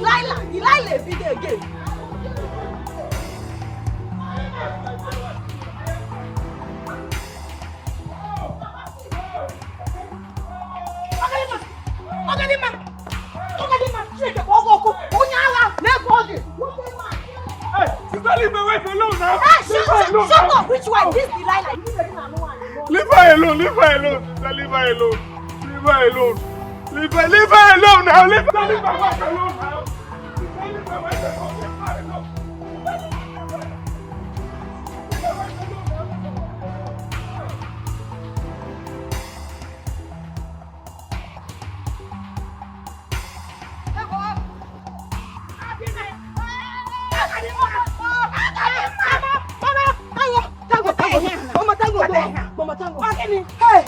Delilah video again. Leave my wife alone now. Shut up! Which one? This Delilah. Leave her alone. Leave her alone. Leave her alone. Leave her alone. Leave her alone now. Leave my wife alone now. Leave my wife alone. Mama, Tango. Hey!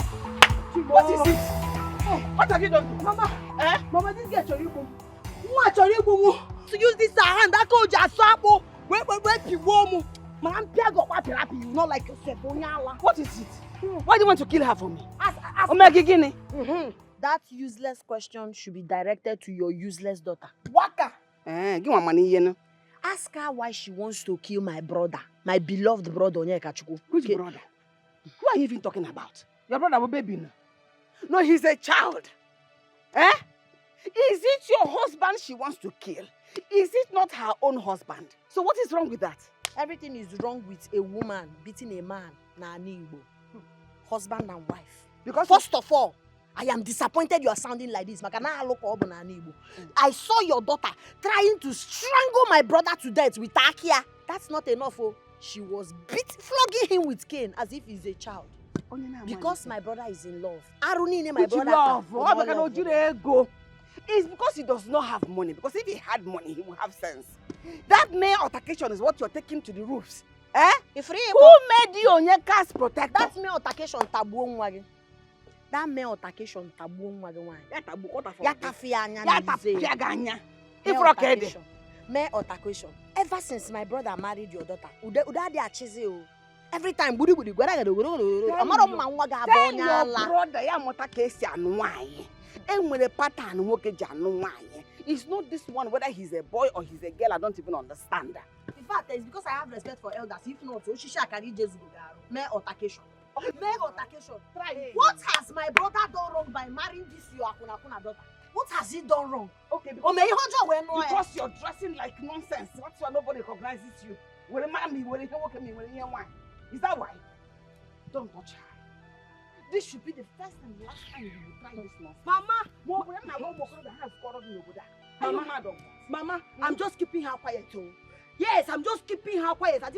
What is it? What have you done? Mama, Mama, this girl Choribu. To use this hand, that coach just swap. Wait, you warm. Man, Piago, what happy? You not like yourself. What is it? Why do you want to kill her for me? That useless question should be directed to your useless daughter. Waka. Give her money, you know. Ask her why she wants to kill my brother, my beloved brother Onyekachuku. Which brother? Who are you even talking about? Your brother was baby now. No, he's a child. Is it your husband she wants to kill? Is it not her own husband? So what is wrong with that? Everything is wrong with a woman beating a man. Husband and wife. Because first of all, I am disappointed you are sounding like this. I saw your daughter trying to strangle my brother to death with Akia. That's not enough. Oh. She was flogging him with cane as if he's a child. Because my brother is in love. My brother. It's because he does not have money. Because if he had money, he would have sense. That mere altercation is what you're taking to the roofs. Who made you Onyeka's protector? That mere altercation taboo. That mere altercation taboo. Mere altercation. Ever since my brother married your daughter, every time your brother it's not this one, whether he's a boy or he's a girl, I don't even understand. In fact, it's because I have respect for elders. If not, so she shall carry Jesus. Mere altercation. Mere altercation. What has my brother done wrong by marrying this your Akuna daughter? What has he done wrong? Okay, because you're dressing like nonsense. That's why nobody recognizes you. Is that why? Don't touch her. This should be the first and last time you will try this nonsense. Mama, I'm just keeping her quiet too. Yes, I'm just keeping her quiet. I am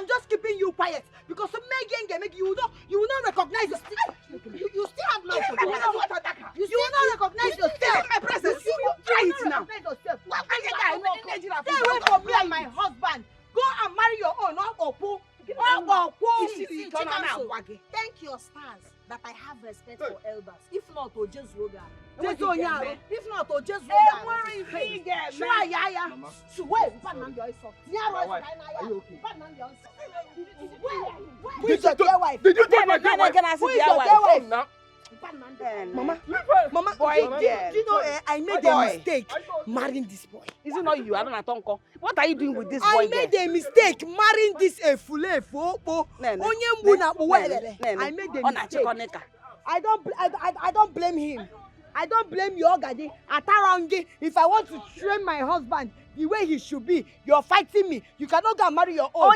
just keeping you quiet because you will not recognize yourself. You still have no you will not recognize yourself. My presence. You try it now. Stay away from me and my husband. Go and marry your own. Thank your stars that I have respect for elders. If not, just Roga. If not, just Roga. Did you take my wife now? Mama, boy, do you know I made a mistake marrying this boy? Is it not you? I don't know. What are you doing with this boy? I made a mistake marrying this I made a mistake. I don't blame him. I don't blame your Gadi. If I want to train my husband the way he should be, you're fighting me. You cannot go and marry your own.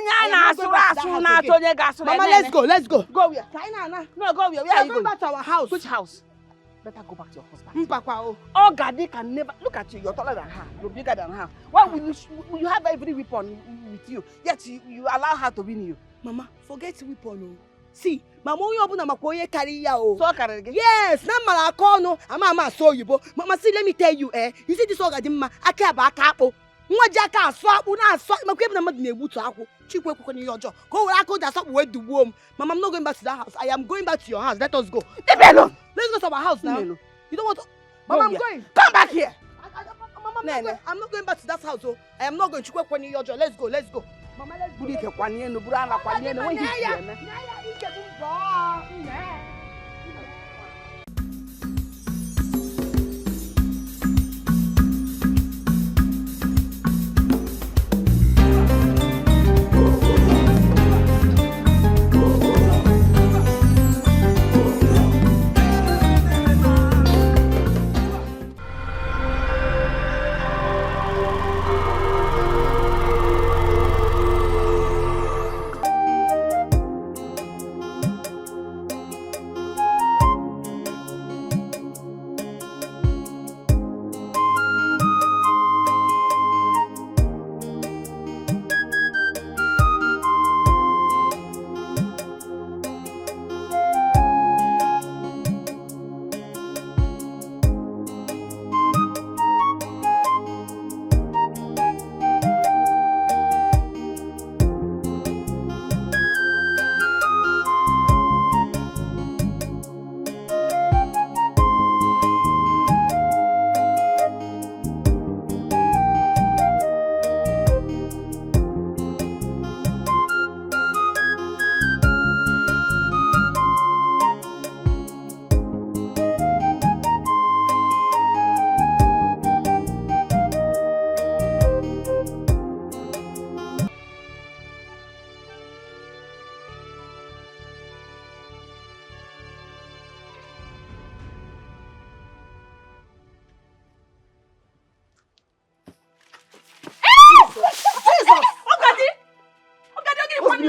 Mama, let's go. Go where? No, go where? Where are you going? Back to our house. Which house? Better go back to your husband. Oh, Gadi can never look at you. You're taller than her. You're bigger than her. Why will you have every weapon with you? Yet you allow her to win you. Mama, forget weapon. See, Mama, you carry ya. So carry again? Yes, na malakono. Mama saw you, but Mama, see, let me tell you, you see this organ, I care about capo. Mwajaka swap, una swap, my grandma made me to Ako. Cheap work on your job. Go where I could just up with the womb. Mama, I'm not going back to that house. I am going back to your house. Let us go. Leave me alone. Let's go to our house now. You don't want to. Mama, I'm going. Come back here. Mama, I'm not going back to that house. Oh, I am not going to work on your job. Let's go. Mama, let's go.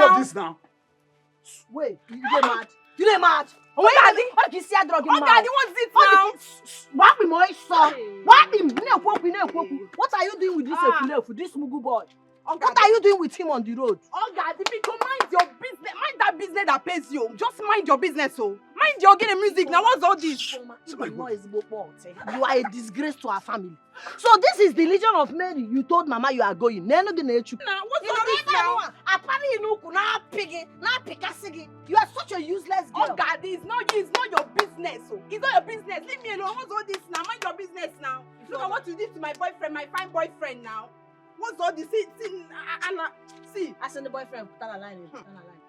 of this now? Wait, you get mad? You get mad? Oh, Daddy. What you see a drug in Oh, Daddy, what's it now? What be my son? What him? What are you doing with this mugu boy? What are you doing with him on the road? Oh, Daddy, mind your business. Mind that business that pays you. Just mind your business, oh. Mind your getting music. Now, what's all this? You are a disgrace to our family. So this is the Legion of Mary. You told Mama you are going. Now, what's all this now? You are such a useless girl. Oh, Daddy, it's not you. It's not your business, oh. It's not your business. Leave me alone. What's all this now? Mind your business now. Look at what you did to my boyfriend, my fine boyfriend now. What's all this? See. I send the boyfriend.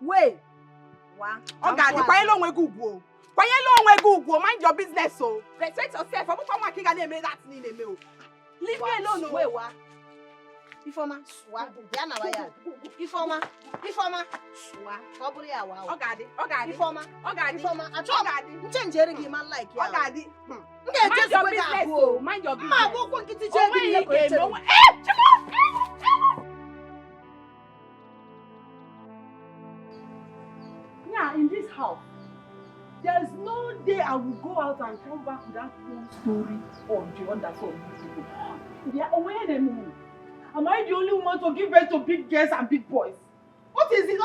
Wait. Oh, Daddy, why long we Google? Why long we Google? Mind your business, oh. Respect yourself. I'm not going to make that in the mail. Leave me alone, oh. Wait, what? Ifoma, swa, Diana waya. Ifoma, swa, probably a wow. Oh, Daddy, Ifoma, I told Daddy. change everything man like you. Oh, Daddy. Mind your business, oh. Mind your business. Ma, go go get it. Yeah, in this house, there is no day I will go out and come back without one story or the other from these people. They are aware they move. Am I the only woman to give birth to big girls and big boys? What is it?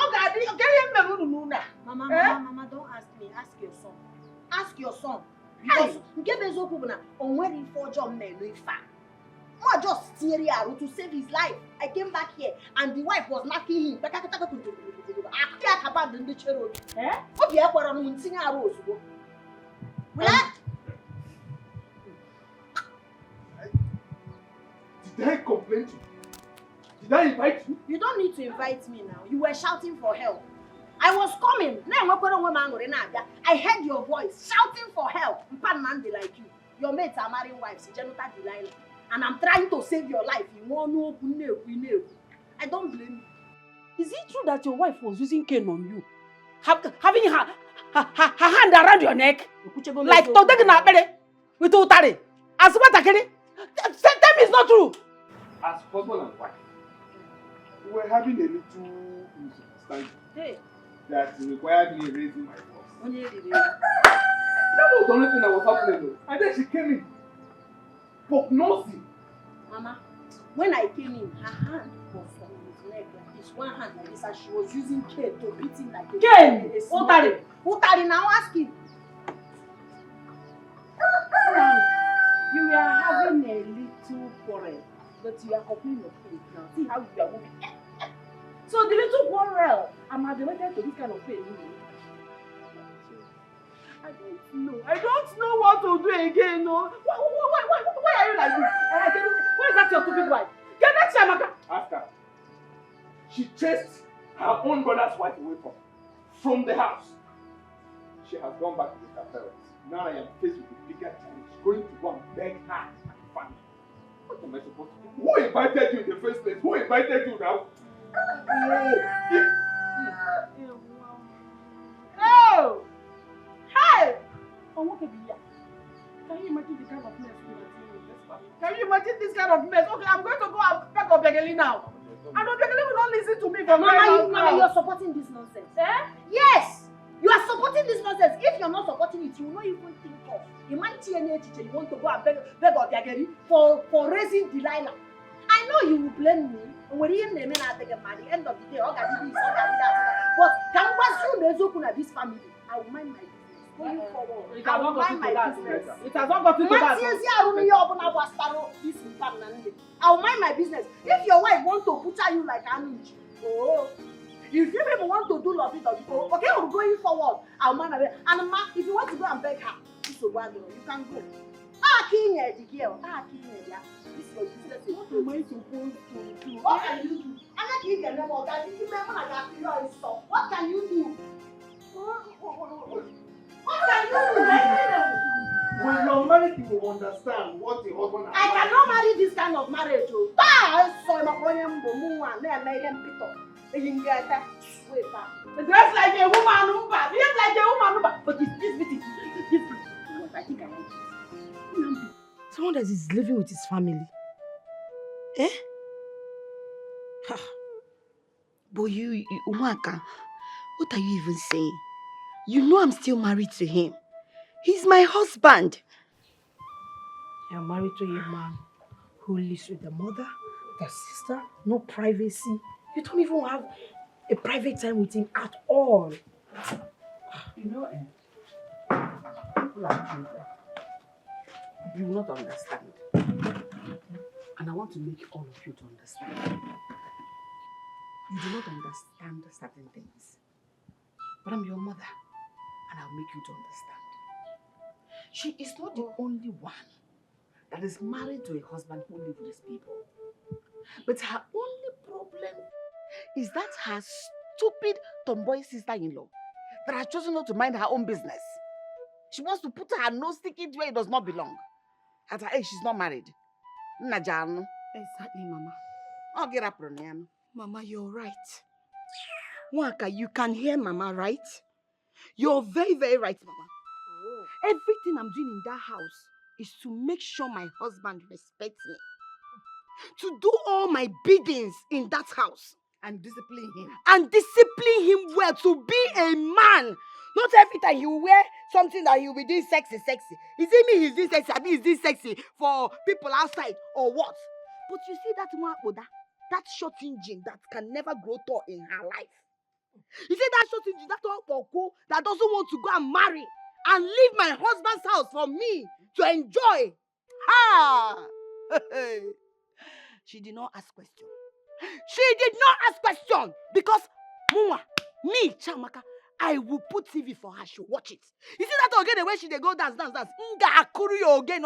Mama, don't ask me. Ask your son. Ask your son. Because on where he forged on men, I just steer here to save his life. I came back here and the wife was knocking him. Did I complain to you? Did I invite you? You don't need to invite me now. You were shouting for help. I was coming. I heard your voice shouting for help. Mpanmande like you. Your mates are marrying wives. And I'm trying to save your life. I don't blame you. Is it true that your wife was using cane on you? Having her hand around your neck? Like to take a belly with Utari? As what I can? Tell me it's not true. As husband and wife, we were having a little misunderstanding that required me raising my voice. That was the only thing that was happening though. And then she came in. Prognosing. Mama, when I came in, her hand was on his leg like this. One hand like this, and she was using cane to beat him like a cane. Utari, now ask him. You were having a little quarrel, but you are complaining of pain now. See how you are moving. So the little quarrel, I'm admitted to this kind of pain. I don't know what to do again. No. Why are you like this? Where is that your stupid wife? Get that Shamaka. After she chased her own brother's wife away from the house, she has gone back with her parents. Now I am faced with a bigger challenge, going to go and beg her and the family. What am I supposed to do? Who invited you in the first place? Who invited you now? Oh! Hey! Can you imagine the kind of mess we are in this family? Can you imagine this kind of mess? Okay, I'm going to go and beg Obiageli now. And Obiageli will not listen to me for Mama, you're supporting this nonsense. Yes! You are supporting this nonsense. If you're not supporting it, you will not even think of. You might see any teacher, you want to go and beg Obiageli for raising Delilah. I know you will blame me. When you name it at the end of the day, but can you assume this family? I will mind my business. Going forward, I will mind my business. It has not got to that. I will mind my business. If your wife wants to butcher you like Anuj, if you people want to do lovey dovey, okay, we're going forward. I'll mind my business. And ma, if you want to go and beg her, you can go. The girl. This is your business. What am I supposed to do? What can you do? What can you do? What can you do? When you're married, you will understand what the husband has. I cannot marry this kind of marriage. Dress like a woman, but this beauty, I think I like it. Someone that is living with his family. But Umaka, what are you even saying? You know I'm still married to him. He's my husband. You're married to a man who lives with the mother, the sister, no privacy. You don't even have a private time with him at all. You know, people like you will not understand. And I want to make all of you to understand. You do not understand certain things. But I'm your mother, and I'll make you to understand. She is not the only one that is married to a husband who lives with his people. But her only problem is that her stupid tomboy sister-in-law that has chosen not to mind her own business. She wants to put her nose sticky where it does not belong. At her age, she's not married. Najano. Exactly, Mama. I'll get up on him. Mama, you're right. Waka, you can hear Mama, right? You're very, very right, Mama. Oh. Everything I'm doing in that house is to make sure my husband respects me. To do all my biddings in that house. And discipline him. And discipline him well, to be a man. Not every time he will wear something that he will be doing sexy. Is it me he's doing sexy? I mean, he's doing sexy for people outside or what? But you see that one, that short engine that can never grow tall in her life. You see that short engine, that one that doesn't want to go and marry and leave my husband's house for me to enjoy. Ha! She did not ask question. She did not ask question because Muma, me, Chamaka, I will put TV for her. She'll watch it. You see that again, the way she they go dance. Nga akuru yo again.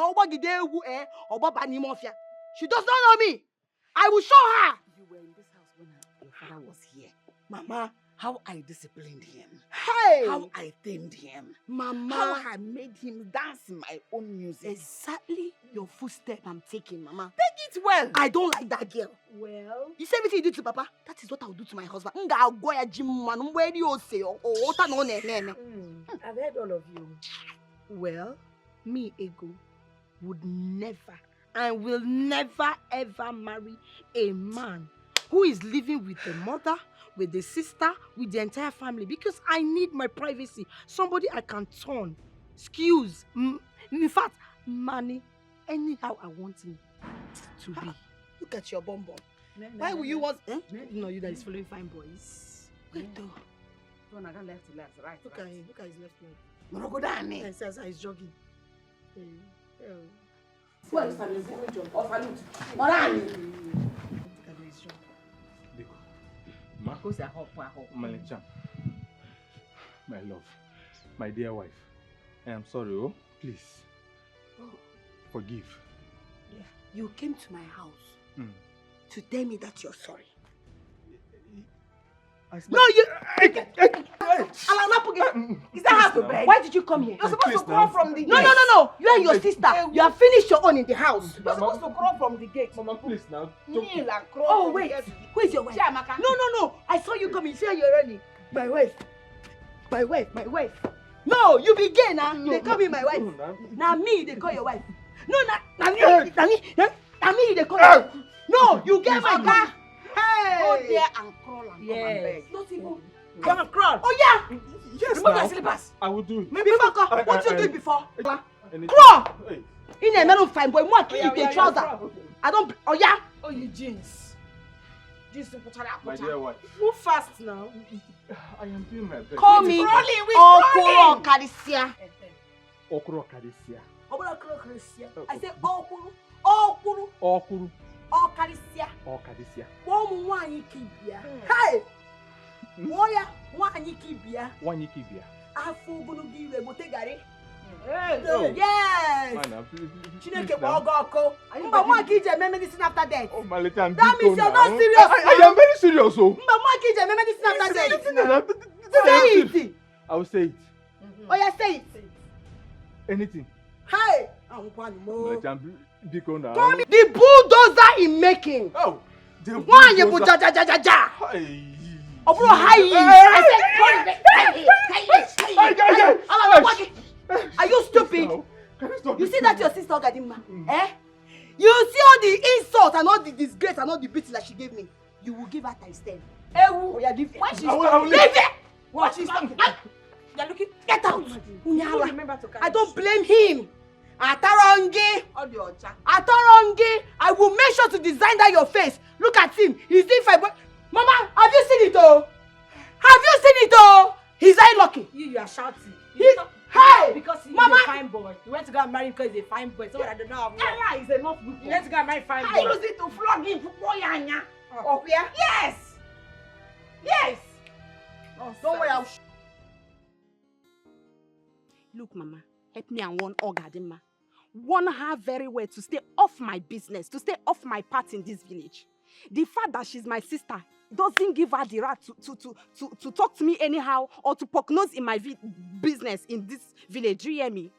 She does not know me. I will show her. You were in this house when your father was here. Mama, how I disciplined him. Hey! How I tamed him. Mama. How I made him dance my own music. Exactly your footstep I'm taking, Mama. Take it well. I don't like that girl. Well, You see everything you do to Papa? That is what I will do to my husband. I've heard all of you. Well, me, Ego, would never and will never ever marry a man who is living with the mother, with the sister, with the entire family, because I need my privacy. Somebody I can turn, excuse, in fact, money, anyhow I want him to be. Look at your bum bum. Why will you want? No, you that is following fine boys. Wait though. Turn again left to left, right. Look at him. Look at his left leg. No, go down. He says he's jogging. Well, salute. Oh, salute. Morani. Look at his jump. Ma, Go say hop. Malicha, my love, my dear wife, I am sorry, oh, please, forgive. Yeah. You came to my house to tell me that you're sorry. No, you. Is that how to bed? Why did you come here? You're supposed to crawl from the gate. No. You and your sister. You have finished your own in the house. You're supposed to crawl from the gate. Mama, please now. Kneel and crawl. Oh, wait. Who is your wife? No. I saw you coming. See how you're running. My wife. No, you be gay now. They call me my wife. Now me, they call your wife. No, now me, they call your wife. No, you get my car. Hey! Go there and crawl and come and beg. Not even. Come and crawl. Oh yeah. Yes, Remove now. your slippers. I will do it. Before crawl. What you did before? Anything. Crawl. Hey. In a melon fine boy, more kill the trouser. I don't. Oh yeah. oh, you jeans. My dear wife, Move fast now. I am doing my best. Call me. Okoro Kadisia. Okoro Kadisia. I say Okoro. Okuru. Kadisia. Kadisia. One one kibia. Hey. Moya one kibia. One Yikibia. Afu gunu giwe botegari. Oh. Yes. Man, Chineke Bogoko. Mba one kije medicine after death. Oh, my little That means you're not serious. I am very serious, oh. Mba one kije medicine after death. Say it. I will say it. Oh yeah, say it. Anything. Hey. Call me. The bulldozer in making. Oh. The One you bulldozer. put ja. Hey. Obro high. I said, are you stupid? You see that your sister Gadima? You see all the insult and all the disgrace and all the beating that she gave me. You will give her times 10. Oh, yeah, leave it. Why she's I will coming? leave. Leave it! What she's coming? You're looking. Get out! Unyala. Remember to carry I don't blame him. Atarongi! all the ocha. Atarongi! I will make sure to design that your face. Look at him. He's doing fine. Mama, have you seen it oh? Have you seen it oh? He's eye lucky. You are shouting. Hey! Because he's Mama! a fine boy. You went to go and marry him because he's a fine boy. So I don't know. Allah is enough with You went to go and marry fine I boy. use it to flog him for boyanya. Oh. Yeah? Yes! Yes! Don't worry, I'll Look, Mama, help me and warn Ogadima. Warn her very well to stay off my business, to stay off my part in this village. The fact that she's my sister doesn't give her the right to talk to me anyhow or to poke nose in my business in this village. Do you hear me?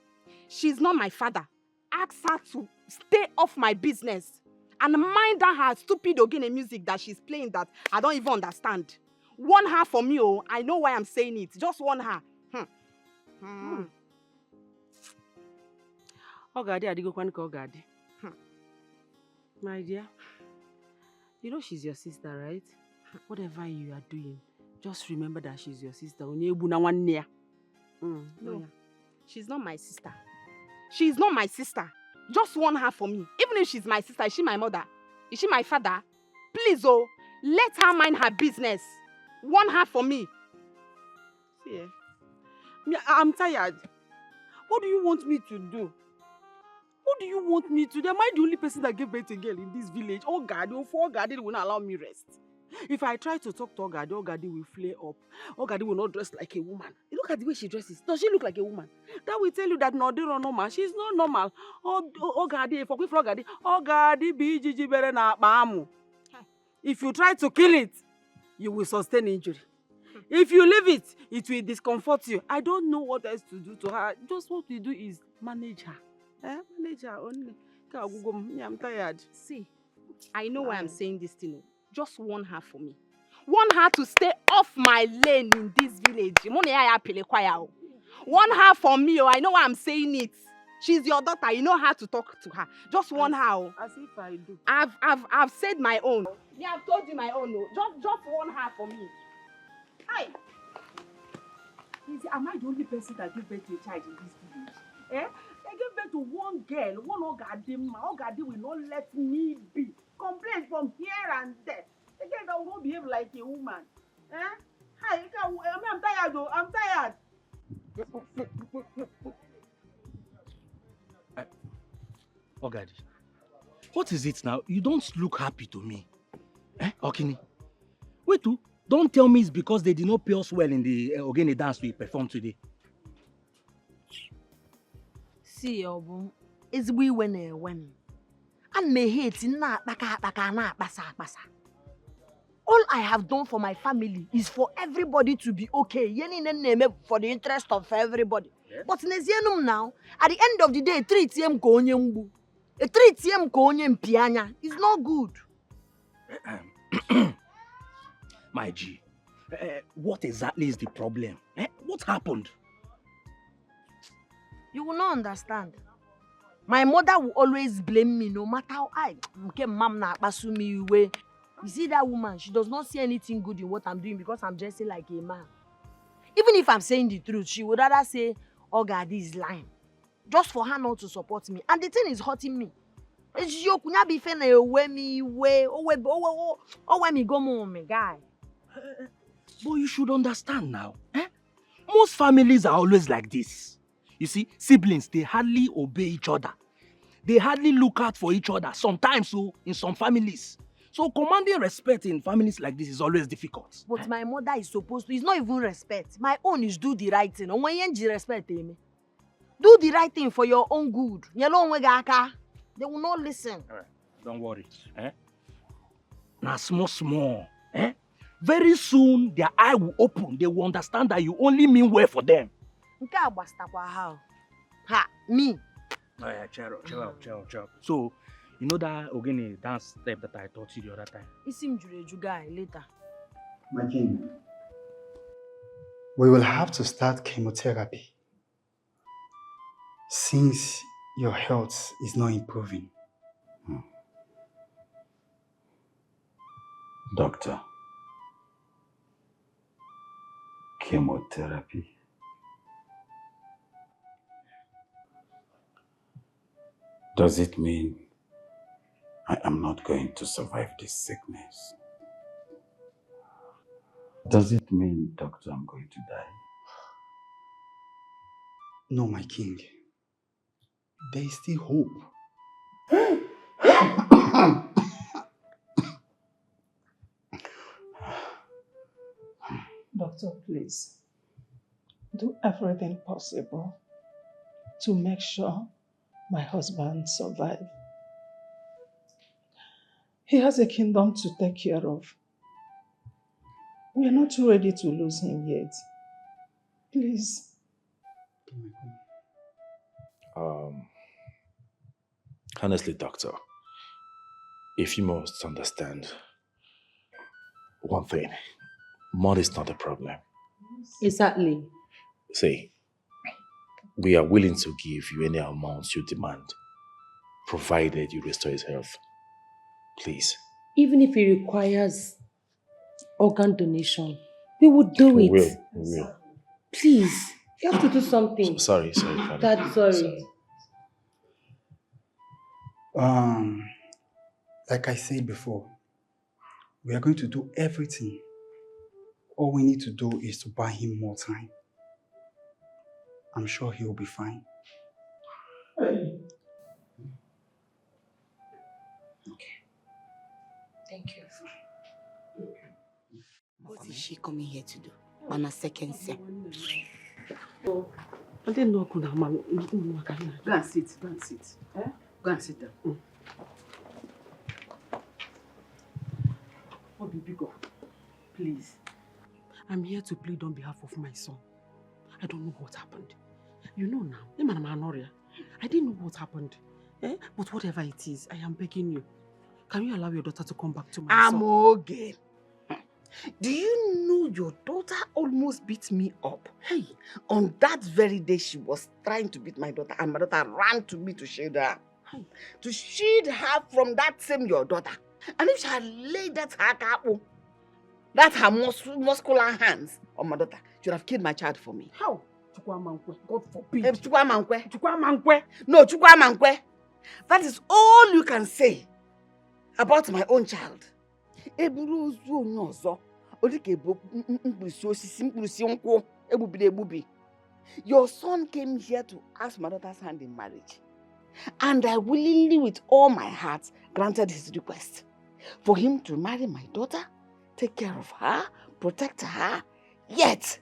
She's not my father. Ask her to stay off my business and mind her stupid Ogene music that she's playing that I don't even understand. Warn her for me, oh. I know why I'm saying it. Just warn her. Ogadi, Ogadi. My dear, you know she's your sister, right? Whatever you are doing, just remember that she's your sister. No, she's not my sister. She's not my sister. Just warn her for me. Even if she's my sister, is she my mother? Is she my father? Please, oh, let her mind her business. Warn her for me. See, I'm tired. What do you want me to do? What do you want me to do? Am I the only person that gave birth to a girl in this village? Ogadi, Ogadi will not allow me rest. If I try to talk to Ogadi, Ogadi will flare up. Ogadi will not dress like a woman. Look at the way she dresses. Does she look like a woman? That will tell you that no, they're not normal. She's not normal. Ogadi, if Ogadi, Ogadi be Gigi bere na maamu. If you try to kill it, you will sustain injury. If you leave it, it will discomfort you. I don't know what else to do to her. Just what we do is manage her. Manage her only. I'm tired. See, I know why I'm saying this thing. Just warn her for me. Warn her to stay off my lane in this village. Warn her for me. I know why I'm saying it. She's your daughter. You know how to talk to her. Just warn her. As if I do. I've said my own. Yeah, I've told you my own. Just warn her for me. Hi. Am I the only person that gave birth to a child in this village? I gave birth to one girl, one Ogadi. Ogadi will not let me be. Complaints from here and there. The girl that will not behave like a woman. Hi, I'm tired though. I'm tired. Ogadi, what is it now? You don't look happy to me. Okini? Wait, don't tell me it's because they did not pay us well in the Ogene dance we performed today. See, Obu, it's we when. And me hate na baka basa. All I have done for my family is for everybody to be okay. For the interest of everybody. Yes. But now, at the end of the day, treat him ko pianya. It's not good. My G, what exactly is the problem? What happened? You will not understand. My mother will always blame me no matter how you see that woman, she does not see anything good in what I'm doing because I'm dressing like a man. Even if I'm saying the truth, she would rather say, oh God, this is lying. Just for her not to support me. And the thing is hurting me. It's you could not be fair me go my guy. But you should understand now. Most families are always like this. You see, siblings, they hardly obey each other. They hardly look out for each other. Sometimes, in some families. So commanding respect in families like this is always difficult. But my mother is supposed to. It's not even respect. My own is do the right thing. When you respect me, do the right thing for your own good. They will not listen. All right. Don't worry. Now small. Very soon their eye will open. They will understand that you only mean well for them. Me. Oh yeah, chill out. So, you know that Ogene dance step that I taught you the other time? Later. My king, we will have to start chemotherapy since your health is not improving. Doctor, Chemotherapy. Does it mean I am not going to survive this sickness? Does it mean, doctor, I'm going to die? No, my king. There is still hope. Doctor, please, do everything possible to make sure my husband survives. He has a kingdom to take care of. We are not ready to lose him yet. Please. Honestly, doctor, if you must understand one thing, money is not a problem. Exactly. See, we are willing to give you any amount you demand, provided you restore his health. Please. Even if it requires organ donation, we would do it. We will. Please, you have to do something. Sorry, Father. Dad, sorry. Like I said before, we are going to do everything. All we need to do is to buy him more time. I'm sure he will be fine. Okay. Thank you. What is she coming here to do? On a second set. I didn't know could have Go and sit. Go and sit. Eh? Go and sit down. Biko, please. I'm here to plead on behalf of my son. I don't know what happened. You know now, I didn't know what happened. But whatever it is, I am begging you. Can you allow your daughter to come back to my son? I'm okay. Do you know your daughter almost beat me up? Hey, on that very day she was trying to beat my daughter and my daughter ran to me to shield her. To shield her from that same your daughter. And if she had laid her muscular hands on my daughter, she would have killed my child for me. How? God forbid. No, Chukwamankwe. That is all you can say about my own child. Your son came here to ask my daughter's hand in marriage. And I willingly, with all my heart, granted his request. For him to marry my daughter, take care of her, protect her. Yet,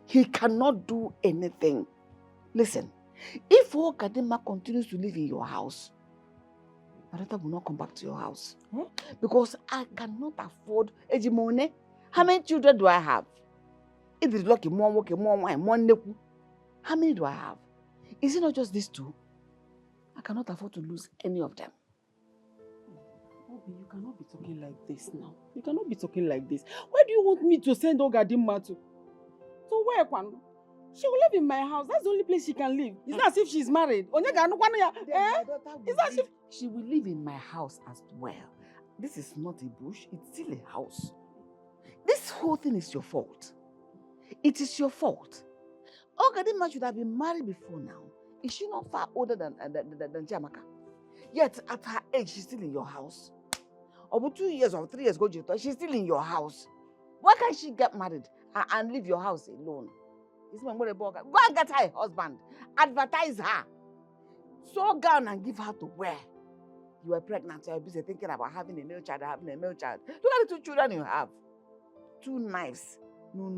he cannot do anything. Listen, if Kadima continues to live in your house, my daughter will not come back to your house. Because I cannot afford Ejimone. How many children do I have? If it's lucky, more work, more wine, more neku. How many do I have? Is it not just these two? I cannot afford to lose any of them. Obi, you cannot be talking like this now. You cannot be talking like this. Why do you want me to send Ogadimma to? So where, Kwan? She will live in my house. That's the only place she can live. It's not as if she's married. It's not as if she will live in my house as well. This is not a bush, it's still a house. This whole thing is your fault. It is your fault. Ogadimma should have been married before now. Is she not far older than Jamaka? Yet at her age, she's still in your house. Over 2 years or 3 years ago, she's still in your house. Why can't she get married and leave your house alone? Go and get her a husband. Advertise her. Sew gown and give her to wear. You were pregnant, you were busy thinking about having a male child. Look at the 2 children you have. 2 knives. No.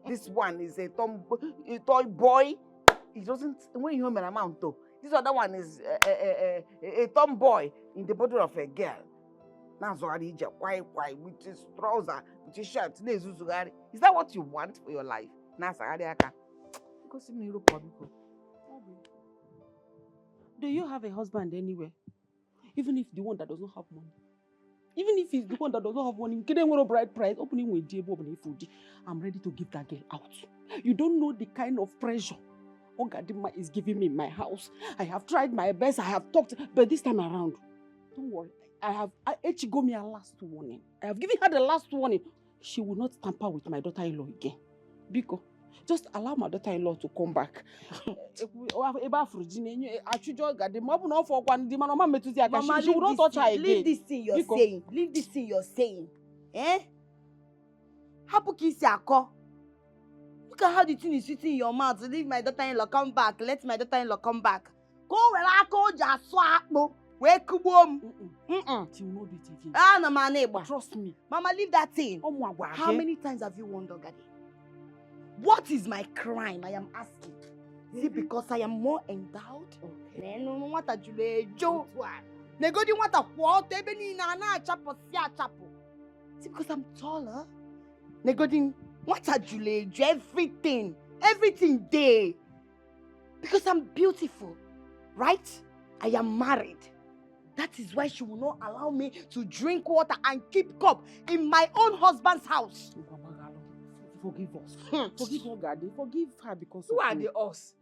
This one is a toy boy. It doesn't, when you have an amount though. This other one is a tomboy in the body of a girl. Now, with his trouser, with his shirt. Is that what you want for your life? Do you have a husband anywhere? Even if the one that does not have money. Even if he's the one that does not have money, bright price, opening with I'm ready to give that girl out. You don't know the kind of pressure Ogadimma is giving me in my house. I have tried my best, I have talked, but this time around, don't worry. Echi got me a last warning. I have given her the last warning. She will not tamper with my daughter-in-law again. Biko, just allow my daughter-in-law to come back. Mama, she will not touch her again. Leave this thing you're saying. Leave this thing you're saying. Eh? Look at how the thing is sitting in your mouth. Leave my daughter-in-law come back. Let my daughter-in-law come back. Go where I go just swap. Where kubum? She will not do it again. Ah, no, my neighbor. Trust me. Mama, leave that thing. How many times have you won Ogade? What is my crime? I am asking. Is it because I am more endowed? Okay. No, what a Joe. Negodi what a quarter, even na chapo, sia chapo. Is it because I'm taller? Negodi what a Jule, everything there. Because I'm beautiful, right? I am married. That is why she will not allow me to drink water and keep cup in my own husband's house. Forgive us. Forgive Ogade. Forgive her because Who of are you. the us?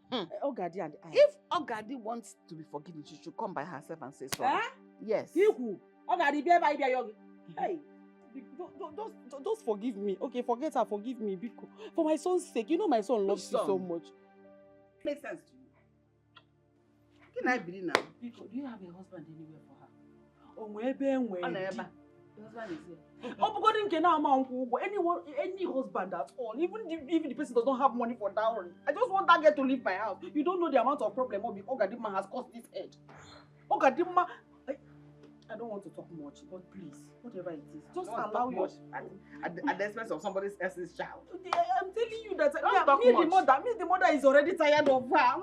Ogade and I. If Ogade wants to be forgiven, she should come by herself and say sorry. Yes. Who? Ogade, hey, just forgive me. Okay, forget her. Forgive me. Because for my son's sake, you know my son loves you so much. Makes sense to you. Can I believe now? Because do you have a husband anywhere for her? The husband is here. Any husband at all, even the person does not have money for dowry. I just want that girl to leave my house. You don't know the amount of problem Ogadima has caused this head. Ogadima, I don't want to talk much, but please, whatever it is, just allow your... At the expense of somebody else's child. I'm telling you that the mother is already tired of her.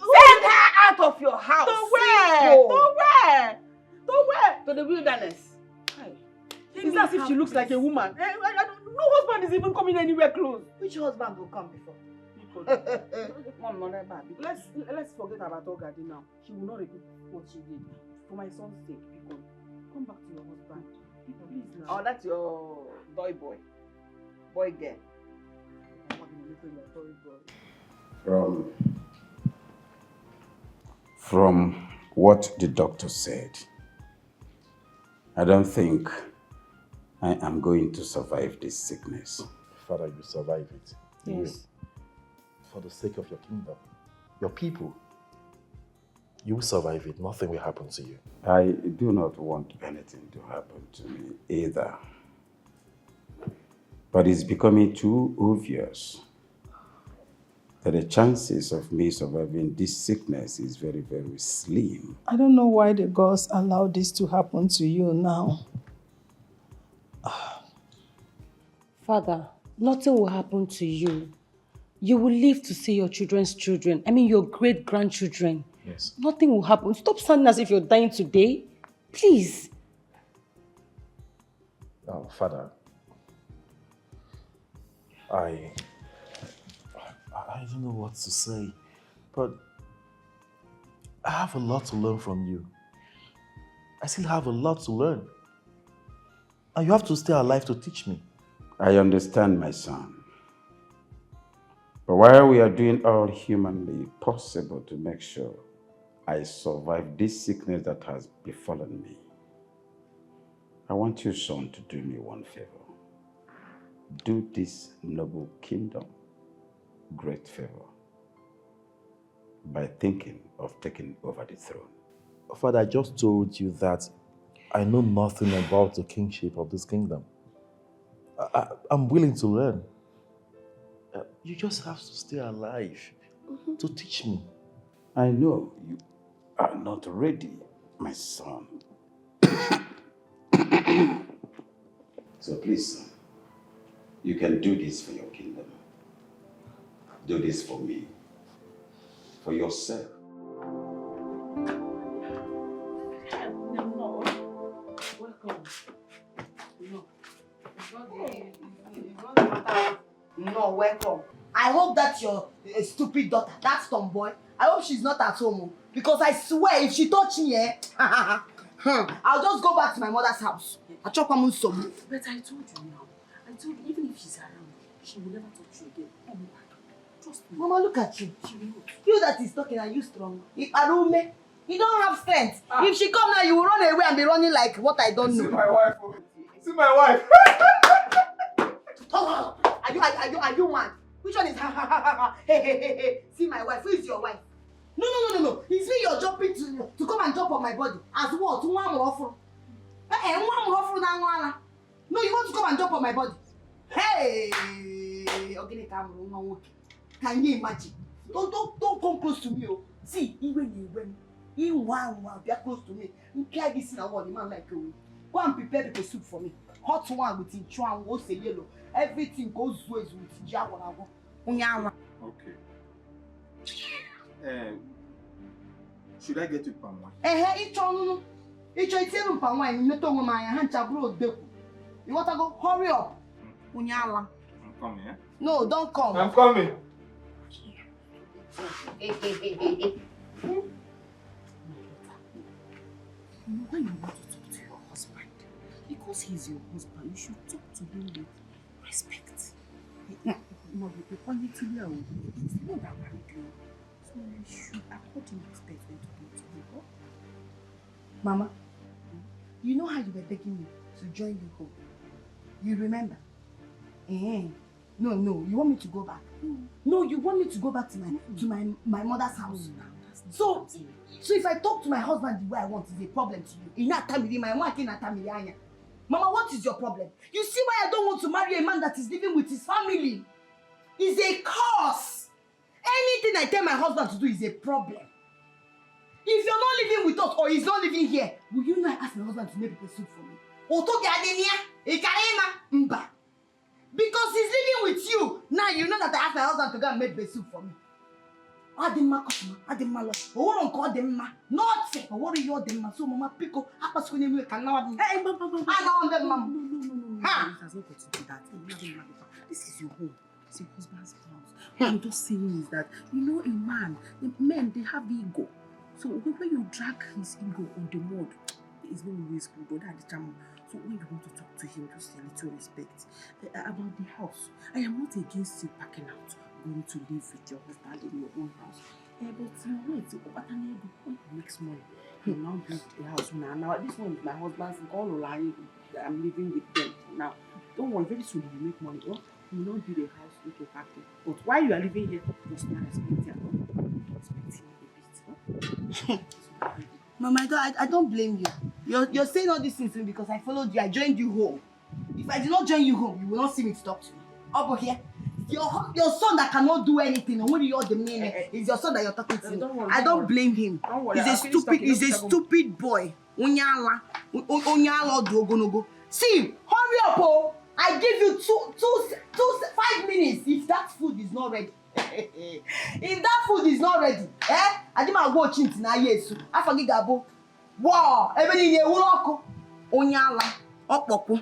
Send her out of your house. To where? To where? To where? To the wilderness. It's as if she looks like a woman. No husband is even coming anywhere close. Which husband will come before? Let's forget about Ogade now. She will not repeat what she did. For my son's sake, because come back to your husband. Please now. Oh, that's your boy girl. From what the doctor said, I don't think I am going to survive this sickness. Father, you survive it. Yes. You will. For the sake of your kingdom, your people, you will survive it. Nothing will happen to you. I do not want anything to happen to me either. But it's becoming too obvious that the chances of me surviving this sickness is very, very slim. I don't know why the gods allow this to happen to you now. Father, nothing will happen to you. You will live to see your children's children. I mean, your great-grandchildren. Yes. Nothing will happen. Stop standing as if you're dying today. Please. Now, Father, I don't know what to say, but I have a lot to learn from you. I still have a lot to learn. And you have to stay alive to teach me. I understand, my son. But while we are doing all humanly possible to make sure I survive this sickness that has befallen me, I want you, son, to do me one favor. Do this noble kingdom great favor by thinking of taking over the throne. Father, I just told you that I know nothing about the kingship of this kingdom. I'm willing to learn. You just have to stay alive to teach me. I know you are not ready, my son. So please, son, you can do this for your kingdom. Do this for me, for yourself. No, welcome. I hope that's your stupid daughter, that tomboy. I hope she's not at home. Because I swear, if she touch me, I'll just go back to my mother's house. But I told you now. I told you, even if she's around, she will never touch you again. Oh my God. Trust me. Mama, look at you. You that is talking, are you strong? If Arume, You don't have strength. If she come now, you will run away and be running like what I don't know. See my wife. See my wife. Oh, are you mad? Which one is hey. See my wife. Who is your wife? No. It's me you're jumping to come and jump on my body. As what? No, you want to come and jump on my body. Hey! Okay, can you imagine? Don't come close to me. See, even you are close to me. You can't get a man like you. Go and prepare the soup for me. Hot one with chuan, what's a yellow. Everything goes with jawa. Okay. Should I get you palm wine? Each one. Each one palm wine. You don't want my hand to blow. You want to go? Hurry up. I'm coming, eh? No, don't come. I'm coming. Why you want to talk to your husband? Because he's your husband, you should talk to him with respect. No, you point to you. It's not that married you. So you should accord him respect when talking to him. Mama, you know how you were begging me to join you home? You remember? No, you want me to go back? No, you want me to go back to my mother's house. So if I talk to my husband the way I want, it's a problem to you. Mama, what is your problem? You see why I don't want to marry a man that is living with his family? It's a curse. Anything I tell my husband to do is a problem. If you're not living with us or he's not living here, will you not ask my husband to make a soup for me? Because he's living with you. Now you know that I asked my husband to go and make the soup for me. Ademma. Nothing. What are you Ademma? So Mama Pico, you can now. Hey, Mama. No. It has not got to do that. This is your home. It's your husband's house. What I'm just saying is that, you know, a man, men, they have ego. So when you drag his ego on the mud, it's not always good. So when you want to talk to him, just a little respect. About the house, I am not against you packing out, going to live with your husband in your own house. But you wait, when you make money, you now build a house. Now this one is my husband's. I'm living with them now. Don't worry, very soon you make money. You will not build a house with your family. But while you are living here, just not respect him. Mama, I don't blame you. You're saying all these things to me because I followed you. I joined you home. If I did not join you home, you will not see me to talk to me. Over here. Your son that cannot do anything, and when you're the man, is your son that you're talking to. I don't blame him. He's a stupid boy. See, hurry up, oh! I give you 5 minutes if that food is not ready. If that food is not ready, I did my watch into na yesu. I forget Gabo. Wow, everybody here will walk. Onyala, opoku.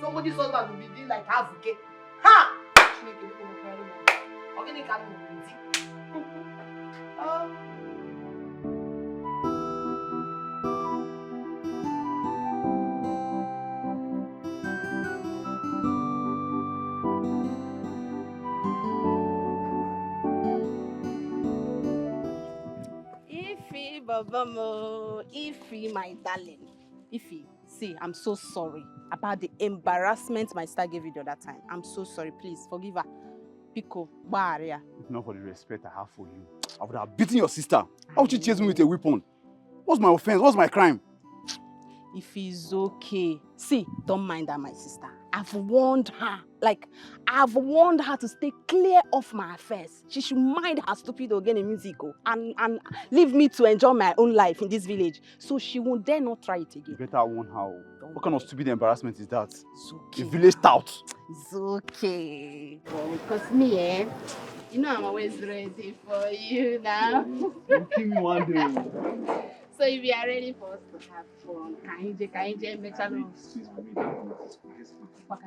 Somebody's husband will be doing like Avuke. Ha! Ify, my darling. Ify, see, I'm so sorry about the embarrassment my sister gave you the other time. I'm so sorry. Please forgive her. Pico, barrier. If not for the respect I have for you, I would have beaten your sister. How would you chase me with a weapon? What's my offense? What's my crime? If it's okay. See, don't mind her, my sister. I've warned her. I've warned her to stay clear of my affairs. She should mind her stupid organic musical and leave me to enjoy my own life in this village. So she won't dare not try it again. You better warn her. What kind of stupid embarrassment is that? It's okay. A village tout. It's okay. Well, because me, you know I'm always ready for you now. You kill me one day. So if you are ready for us to have fun, can you make a love? Where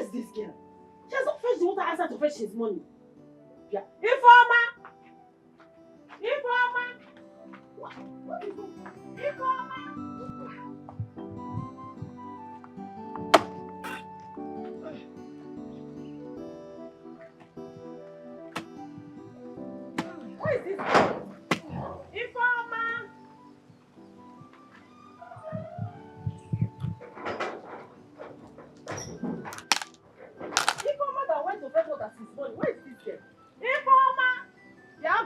is this girl? She has not fetched she want to answer to fetch his money. Yeah. Informer! What is it? Informer! What is this? Informer! Informer that went to fetch water since morning. Where is this girl? Informer! Yeah,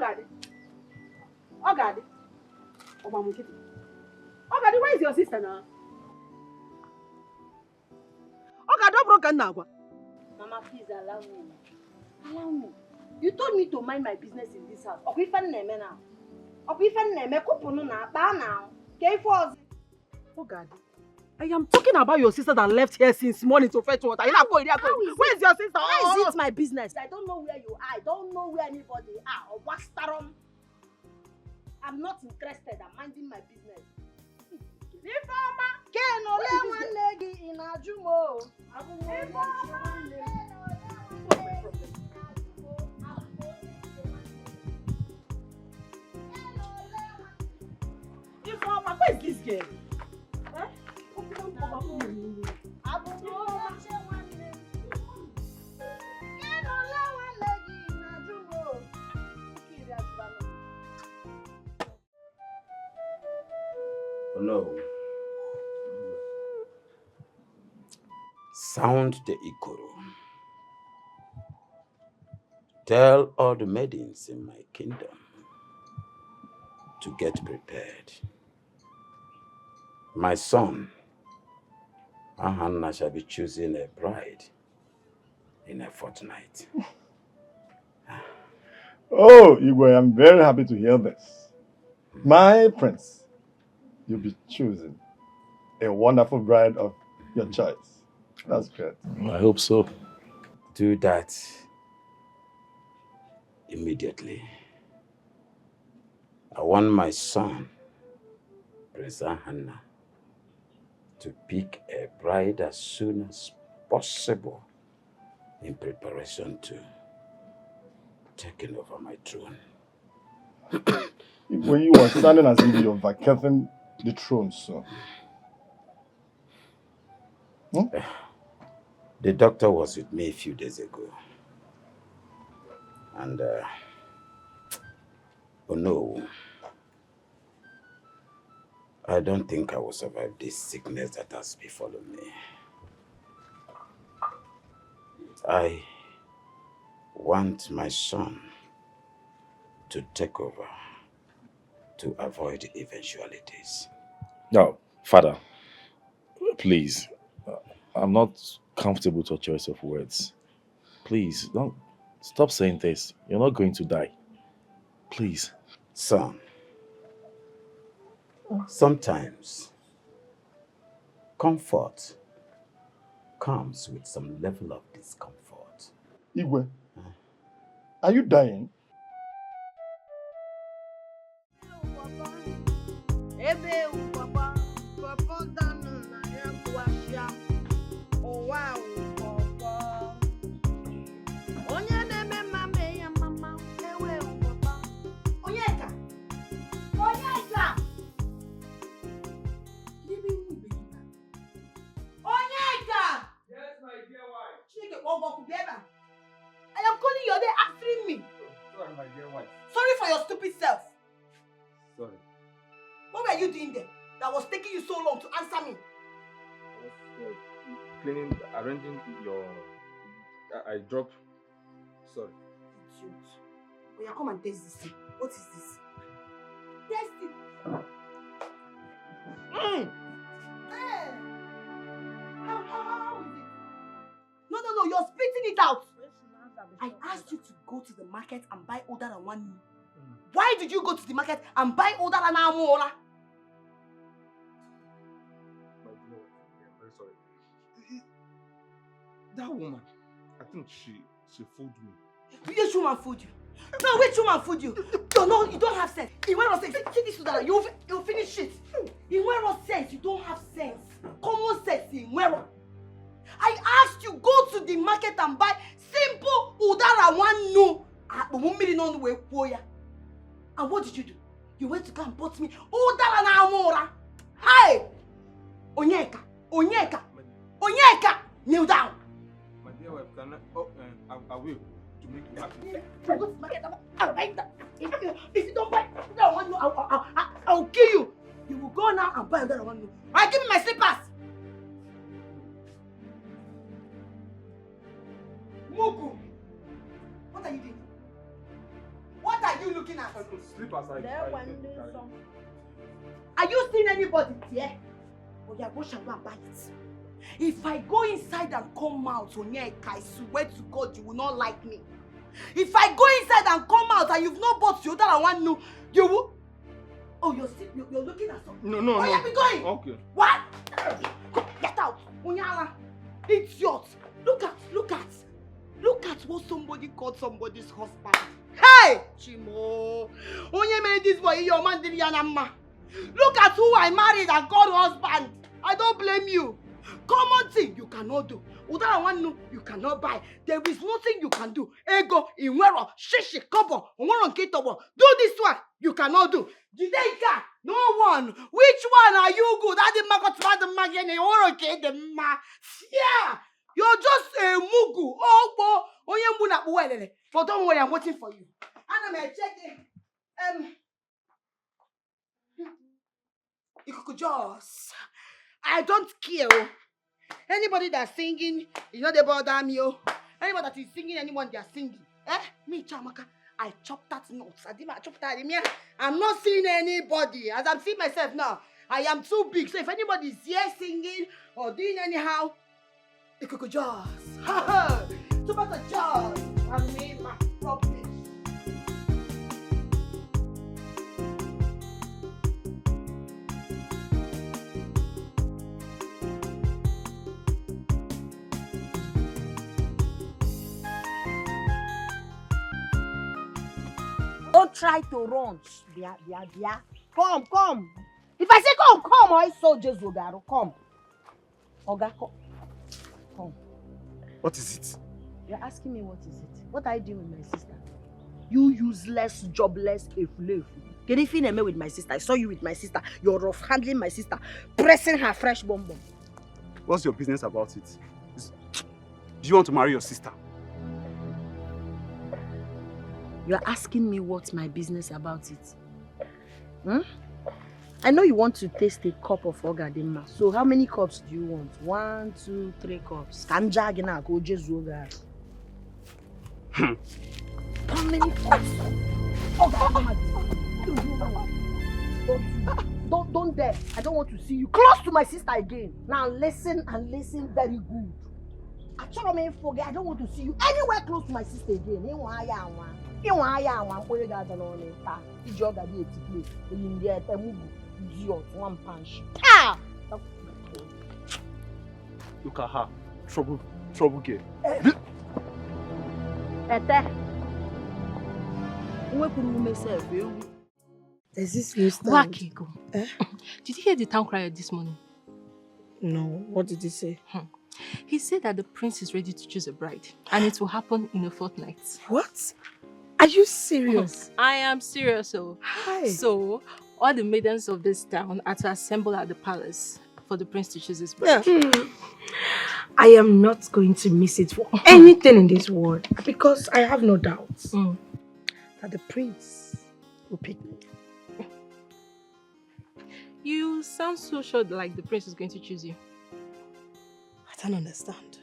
Ogadi. Ogadi, where is your sister now? Ogadi, broken now. Mama, please allow me. Allow me. You told me to mind my business in this house. Okwifen neme now. Okwifen neme kupunu na ba now. K4. Ogadi, I am talking about your sister that left here since morning to fetch water. Where is your sister? How is it my business? I don't know where you are. I don't know where anybody are. Or what's I'm not interested. I'm minding my business. Informer, where is this girl? Oh no. Sound the ikoro. Tell all the maidens in my kingdom to get prepared. My son, Ahanna, shall be choosing a bride in a fortnight. Oh, Igwe, I'm very happy to hear this. My prince, you'll be choosing a wonderful bride of your choice. That's great. I hope so. Do that immediately. I want my son, Prince Ahanna, to pick a bride as soon as possible in preparation to taking over my throne. When you were standing as if you're vacating the throne, so. The doctor was with me a few days ago. And, oh no, I don't think I will survive this sickness that has befallen me. I want my son to take over to avoid eventualities. No, Father, please. I'm not comfortable with your choice of words. Please, don't stop saying this. You're not going to die. Please. Son, sometimes comfort comes with some level of discomfort. Igwe, are you dying? I am calling you, they're answering me. Sorry, my dear wife. Sorry for your stupid self. Sorry. What were you doing there that was taking you so long to answer me? I was cleaning, arranging your... I dropped... Sorry. Idiot. Oh, yeah, come and taste this thing. What is this? Taste it. Hey. How is it? No, you're spitting it out. I asked you to go to the market and buy older than 1 meal. Why did you go to the market and buy older than Amola? My dear wife, I'm very sorry. That woman, I think she fooled me. Which woman fooled you? No, which woman fooled you? You don't have sense. In where sense? See this to that. You'll finish it. In where sense? You don't have sense. Common sense in where? I asked you go to the market and buy simple on way poya. And what did you do? You went to go and bought me Udara na Amora. Hey! Onyeka! Onyeka! Onyeka! Kneel down! My dear wife, can I will to make you happy. If you don't buy that one, I'll kill you. You will go now and buy another one. Alright, give me my slippers. Mugu, what are you doing? What are you looking at? Slippers, Are you seeing anybody here? Oh yeah, go and go and buy it. If I go inside and come out, Onyeka, I swear to God, you will not like me. If I go inside and come out and you've not bought the other one, no, you will. Oh, you're looking at something. No. Oh, yeah, be going. Okay. What? Get out, Onyala. Idiot. Look at what somebody called somebody's husband. Hey, Chimo. Onye made this boy your man Dilianama. Look at who I married and called husband. I don't blame you. Common thing you cannot do. Udara one you cannot buy. There is nothing you can do. Ego, inwero, shishi, kobo, ongoron kitobo. Do this one you cannot do. Jideka, no one. Which one are you good? I didn't make the magene or okay the ma. Yeah, you're just a mugu. Oh, boy, oyembuna buelele. But don't worry, I'm waiting for you. And I'm checking. Just. I don't care. Anybody that's singing, you know they bother me. Anybody that is singing, anyone they are singing. Me, Chamaka, I chop that notes. I chop that in here. I'm not seeing anybody. As I'm seeing myself now, I am too big. So if anybody is here singing or doing anyhow, it could just. Too much of just. I made my problem. Don't try to run. Bia. Come. If I say come, I saw Jesus Ogaro. Come. Oga, come. What is it? You're asking me what is it? What are you doing with my sister? You useless, jobless, efulefu. Can you feel me with my sister? I saw you with my sister. You're rough handling my sister, pressing her fresh bonbon. What's your business about it? Do you want to marry your sister? You're asking me what's my business about it. I know you want to taste a cup of Ogadema. So how many cups do you want? 1, 2, 3 cups. Kanja gina go jesuga. How many cups? Don't dare. I don't want to see you close to my sister again. Now listen and listen very good. I don't want to see you anywhere close to my sister again. Look at her. Trouble girl. There's this new stand. Wakiko. Did you hear the town crier this morning? No, what did he say? He said that the prince is ready to choose a bride and it will happen in a fortnight. What? Are you serious? I am serious. Hi. So, all the maidens of this town are to assemble at the palace for the prince to choose his bride. I am not going to miss it for anything in this world because I have no doubts that the prince will pick me. You sound so sure like the prince is going to choose you. I don't understand.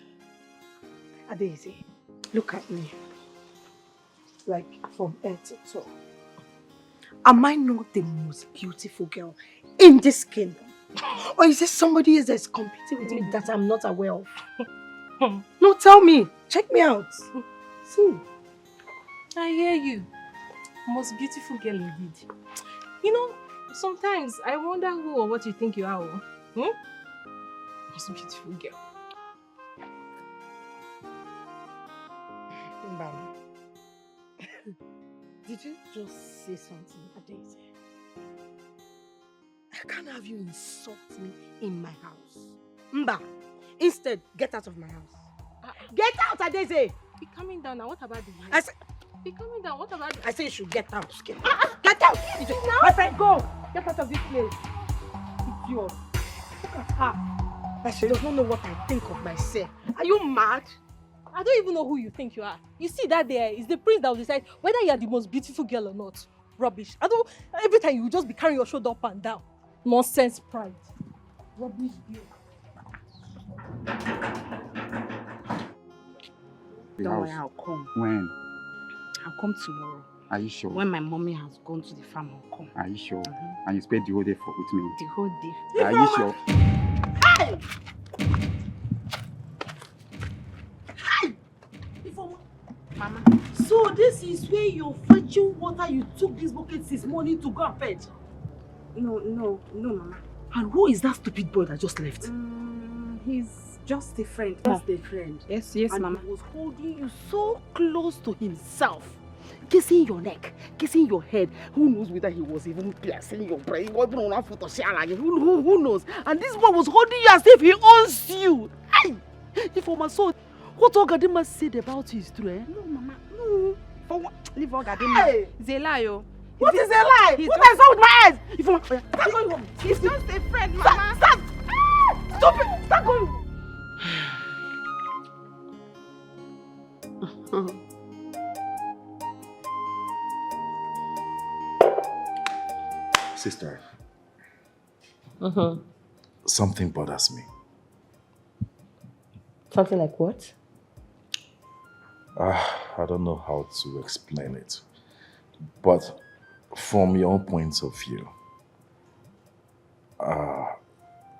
Adeze, look at me. Like from head to toe. Am I not the most beautiful girl in this kingdom? Or is there somebody else that's competing with me that I'm not aware of? No, tell me. Check me out. See. I hear you. Most beautiful girl indeed. You know, sometimes I wonder who or what you think you are. Most beautiful girl. Did you just say something, Adeze? I can't have you insult me in my house. Mba, instead, get out of my house. Get out, Adeze! Be coming down now. What about the I said, Be coming down. What about I say you should get out. Get out! My friend, go! Get out of this place. Idiot. Look at her. Like she does not know what I think of myself. Are you mad? I don't even know who you think you are. You see that there is the prince that will decide whether you are the most beautiful girl or not. Rubbish. I don't. Every time you will just be carrying your shoulder up and down. Nonsense pride. Rubbish girl. Don't worry, I'll come. When? I'll come tomorrow. Are you sure? When my mommy has gone to the farm, I'll come. Are you sure? And you spend the whole day with me? The whole day. Are you sure? Hey! Hi! Mama. So this is where you're fetching water you took this bucket this morning to go and fetch? No, Mama. And who is that stupid boy that just left? He's just a friend. Just a friend. Yes, and Mama. He was holding you so close to himself. Kissing your neck, kissing your head. Who knows whether he was even piercing your brain? Who knows? And this boy was holding you as if he owns you. Hey! If my son, what Ogadima said about you is true, eh? No, Mama. No. For what? Leave Ogadima. Hey! It's a lie, oh. What is a lie? What I saw with my eyes? If start going home. He's just a friend, Mama. Stop! Stop it! Start going. Sister, Mm-hmm. something bothers me. Something like what? I don't know how to explain it. But from your own point of view,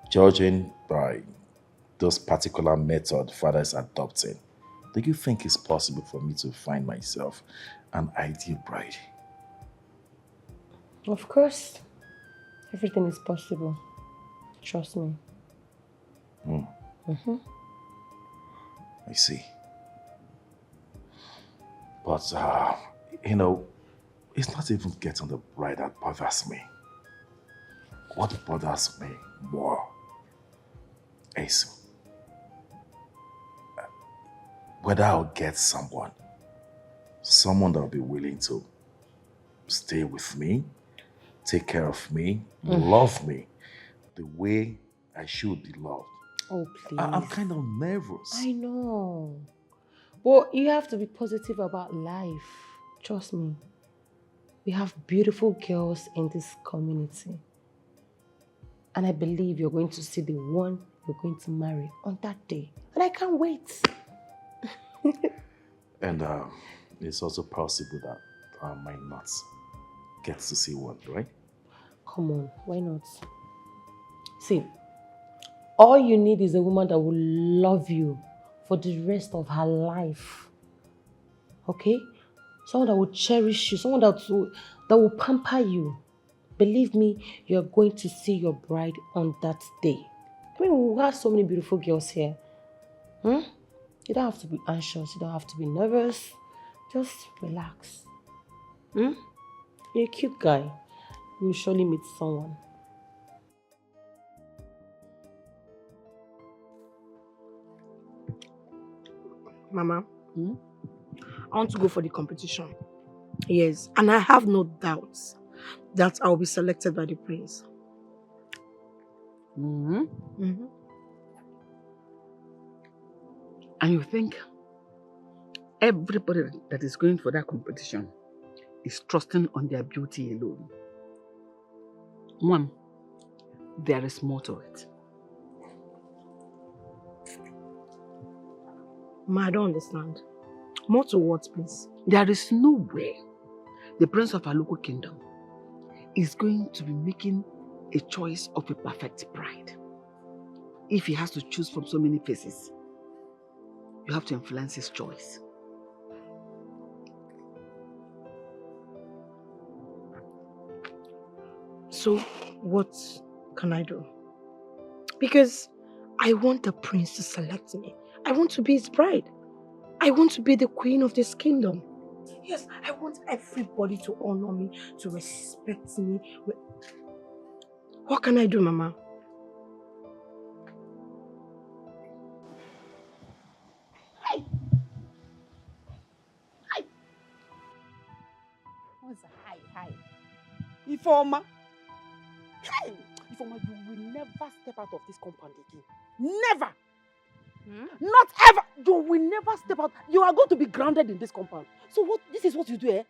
judging by this particular method father is adopting, do you think it's possible for me to find myself an ideal bride? Of course. Everything is possible. Trust me. Mm-hmm. I see. But, you know, it's not even getting the bride that bothers me. What bothers me more is whether I'll get someone that'll be willing to stay with me, take care of me, love me the way I should be loved. Oh, please. I'm kind of nervous. I know. But you have to be positive about life. Trust me. We have beautiful girls in this community. And I believe you're going to see the one you're going to marry on that day. And I can't wait. And it's also possible that I might not get to see one, right? Come on, why not? See, all you need is a woman that will love you for the rest of her life. Okay? Someone that will cherish you, someone that will pamper you. Believe me, you're going to see your bride on that day. I mean, we have so many beautiful girls here. You don't have to be anxious, you don't have to be nervous. Just relax. You're a cute guy. You will surely meet someone. Mama, I want to go for the competition. Yes, and I have no doubts that I'll be selected by the prince. And you think everybody that is going for that competition is trusting on their beauty alone? One, there is more to it. Ma, I don't understand. More to what, please? There is no way the prince of our local kingdom is going to be making a choice of a perfect bride. If he has to choose from so many faces, you have to influence his choice. So, what can I do? Because I want the prince to select me. I want to be his bride. I want to be the queen of this kingdom. Yes, I want everybody to honor me, to respect me. What can I do, Mama? What's hi? Ifeoma. Hey! Ifeoma, you will never step out of this compound again. Never! Not ever! You will never step out. You are going to be grounded in this compound. So this is what you do, eh?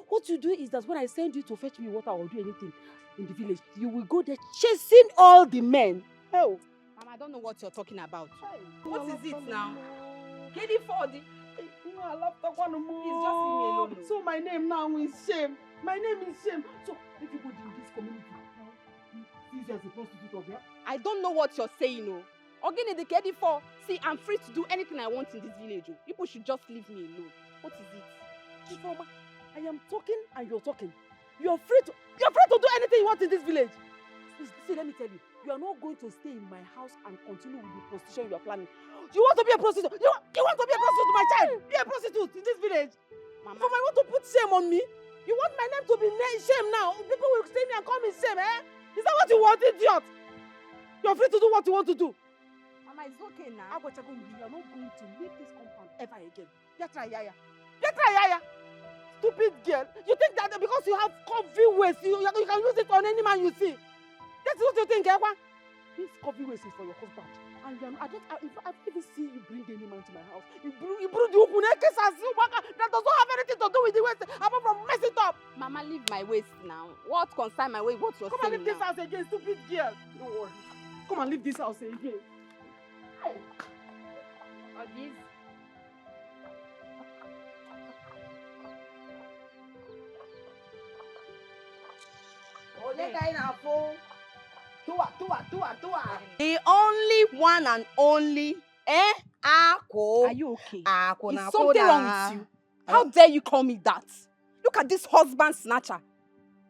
What you do is that when I send you to fetch me water or do anything in the village, you will go there chasing all the men. Hell. Mama, I don't know what you're talking about. Hey, what is it now? Get it for the... I love the one more. Please just leave me alone. So my name now is Shame. My name is Shame. So everybody in this community now sees you as a prostitute of here. I don't know what you're saying, no. Again, the KD4. See, I'm free to do anything I want in this village. People should just leave me alone. What is it? Ifeoma, I am talking and you're talking. You're free to do anything you want in this village. See, let me tell you, you are not going to stay in my house and continue with the prostitution you are planning. You want to be a prostitute? You want to be a prostitute, my child? Be a prostitute in this village. Mama, you want to put shame on me? You want my name to be Shame now? People will see me and call me Shame, eh? Is that what you want, idiot? You're free to do what you want to do. Mama, it's okay now. You are not going to leave this compound ever again. Get right, Yaya. Stupid girl. You think that because you have coffee waste, you can use it on any man you see? That's what you think, Ewa? This coffee waste is for your husband. And I don't even see you bring any man to my house. You bring the Ukuneke Sasiwaka that does not have anything to do with the waste apart from mess it up. Mama, leave my waste now. What concern my waste? What you're saying? Come and leave this house again, stupid girl. Don't worry. Come and leave this house again. Ogis. The only one and only, Ako. Are you okay? Ako Is na something koda. wrong with you? How dare you call me that? Look at this husband snatcher.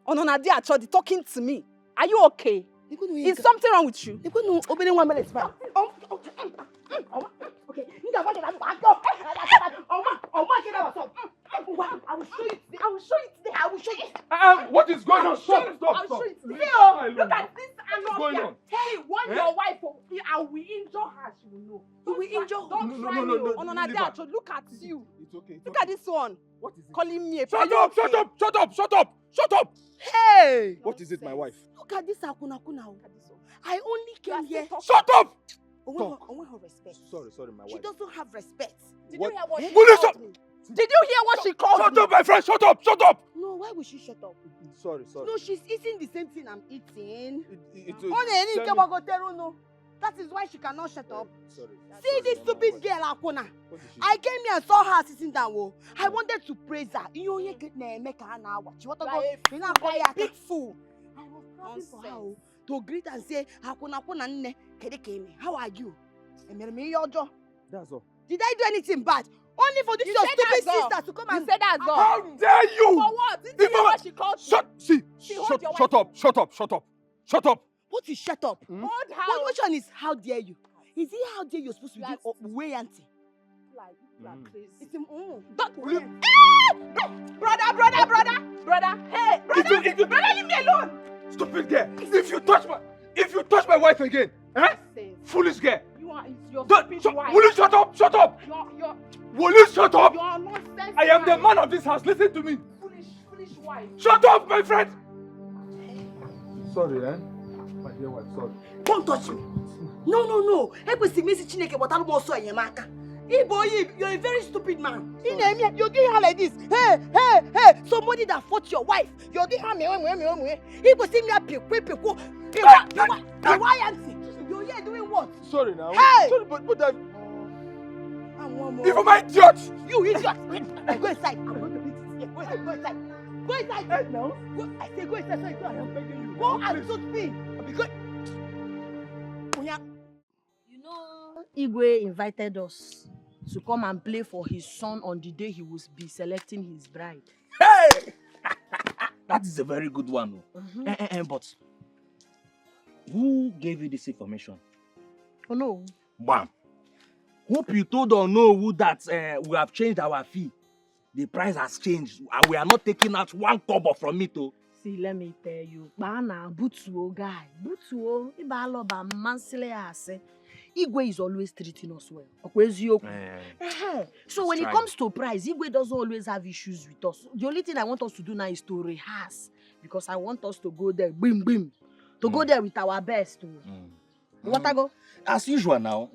Ononade Achodi talking to me. Are you okay? Is something wrong with you? Opening 1 minute. Okay. I will show you today. I will show you. What is going on? Stop. I'll show you today. Look at this. What's going on? Hey, warn your wife. I will injure her. She will know. You will injure her. Don't try me. Ononade Achodi, look at you. It's okay. Look at this one. What is it? Calling me a Shut up! Hey! What is it, my wife? Look at this Akuna. I only came here. Shut up! On her respect. Sorry, my wife. She doesn't have respect. Did you hear what she Will you called me? Did you hear what she called me? Shut up, my friend! Shut up! No, why would she shut up? Sorry. No, she's eating the same thing I'm eating. It's That is why she cannot shut up. Sorry. See this stupid girl, Akuna. I came here and saw her sitting down. I wanted to praise her. You only get make her now watch. You want to go? Big fool. I was happy for her to greet and say, Akuna nne kede keme. How are you? That's all. Did I do anything bad? Only for this your stupid sister to come and say that's all. How dare you? For what? Did you hear what she called me? Shut up. What is shut up? Hold her. Which one is how dare you? Is it how dare you're supposed to do way auntie? It's Brother, hey, brother, leave me alone. Stupid girl. If you touch my wife again, foolish girl. Your stupid wife. Will you shut up? Will you shut up? You're nonsense. I am the man of this house. Listen to me. Foolish wife. Shut up, my friend. Sorry, my dear wife. Sorry. Don't touch me. No. You're a very stupid man. You're doing her like this. Hey. Somebody that fought your wife. You're doing her me. You're here doing what? Sorry now. Hey! Sorry, but that... And one more. Even my idiot! You idiot! Go inside. I'm going to beat you. Go inside. Go inside. Hey, no. I say go inside. So I'm begging you. Go and shoot me. You know, Igwe invited us to come and play for his son on the day he will be selecting his bride. Hey! That is a very good one. But who gave you this information? Oh no. Bam. Hope you told Onowu that we have changed our fee. The price has changed and we are not taking out 1 kobo from it. See, let me tell you, Bana Butuo guy. Butuo, Ibaloba Mansile Ase. Igwe is always treating us well. So when it comes to price, Igwe doesn't always have issues with us. The only thing I want us to do now is to rehearse, because I want us to go there, bim bim, to go there with our best. What I go? As usual now.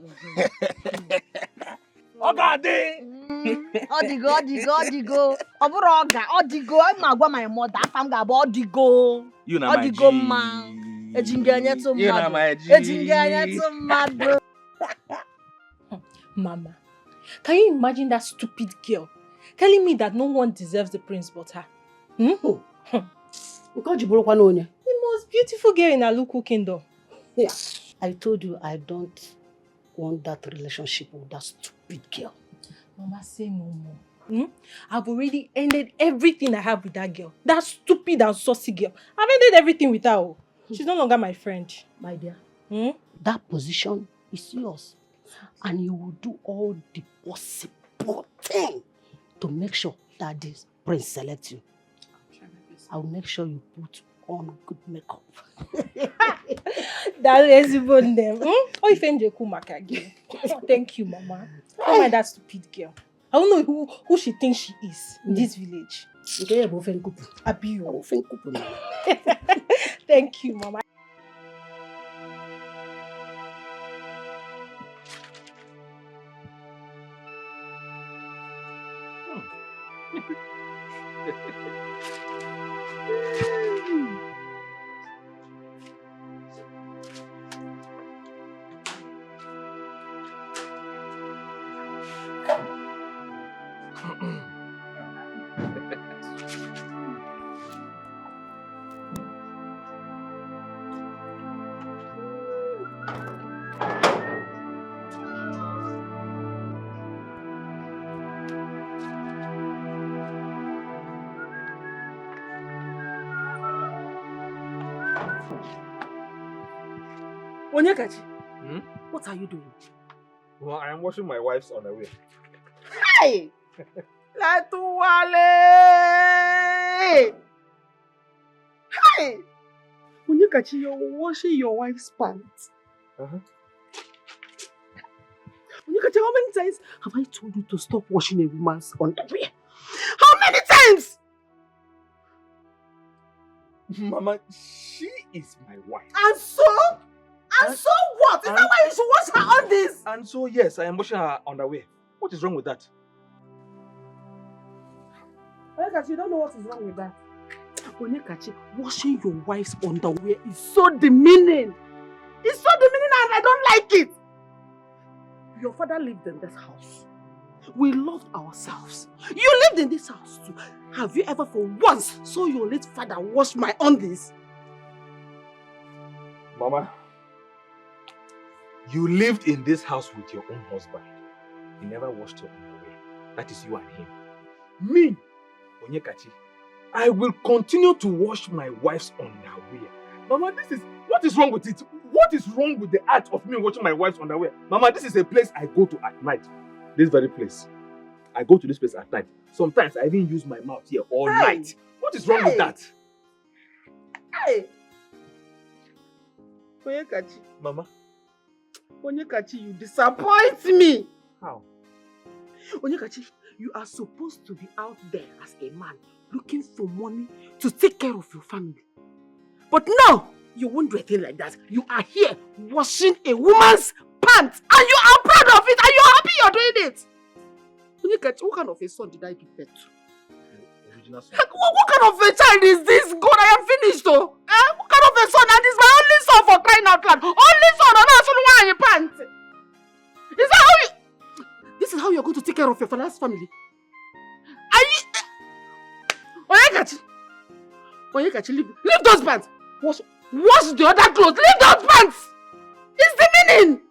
Odigo. Oburoga, Odigo. I'm my mother. I'm going Odigo. You know my Odigo man. Mama, can you imagine that stupid girl telling me that no one deserves the prince but her? The most beautiful girl in Aluku kingdom. Yeah, I told you I don't want that relationship with that stupid girl. Mama, say no more. I've already ended everything I have with that girl. That stupid and saucy girl. I've ended everything with her. She's no longer my friend. My dear, that position is yours. And you will do all the possible thing to make sure that this prince selects you. I will make sure you put on good makeup. That lazy bone them. Oh, if MJ Kumaka again. Thank you, Mama. Don't mind that stupid girl. I don't know who she thinks she is in this village. Thank you, Mama. Onyekachi, what are you doing? Well, I am washing my wife's underwear. Hey! Latuwale! Hey! Onyekachi, you're washing your wife's pants. Onyekachi, how many times have I told you to stop washing a woman's underwear? How many times? Mama, she is my wife. And so? And so what? Is that why you should wash her undies? And so, yes, I am washing her underwear. What is wrong with that? Onyekachi, you don't know what is wrong with that. Onyekachi, washing your wife's underwear is so demeaning. It's so demeaning and I don't like it. Your father lived in this house. We loved ourselves. You lived in this house too. Have you ever for once saw your late father wash my undies? Mama, you lived in this house with your own husband. He never washed your underwear. That is you and him. Me, Onyekachi, I will continue to wash my wife's underwear. Mama, what is wrong with it? What is wrong with the act of me washing my wife's underwear? Mama, this is a place I go to at night. This very place. I go to this place at night. Sometimes I even use my mouth here all night. What is wrong with that? Hey! Onyekachi. Mama. Onyekachi, you disappoint me. How? Onyekachi, you are supposed to be out there as a man looking for money to take care of your family. But no, you won't do a thing like that. You are here washing a woman's pants and you are proud of it and you're happy you're doing it. Onyekachi, what kind of a son did I give birth to? Original son. What kind of a child is this? God, I am finished though. What kind of a son? And this is my only son for crying out loud. Only son on us in your pants. Is that how you... This is how you're going to take care of your father's family? Are you... Onyekachi, leave those pants. Wash the other clothes. Leave those pants. It's demeaning.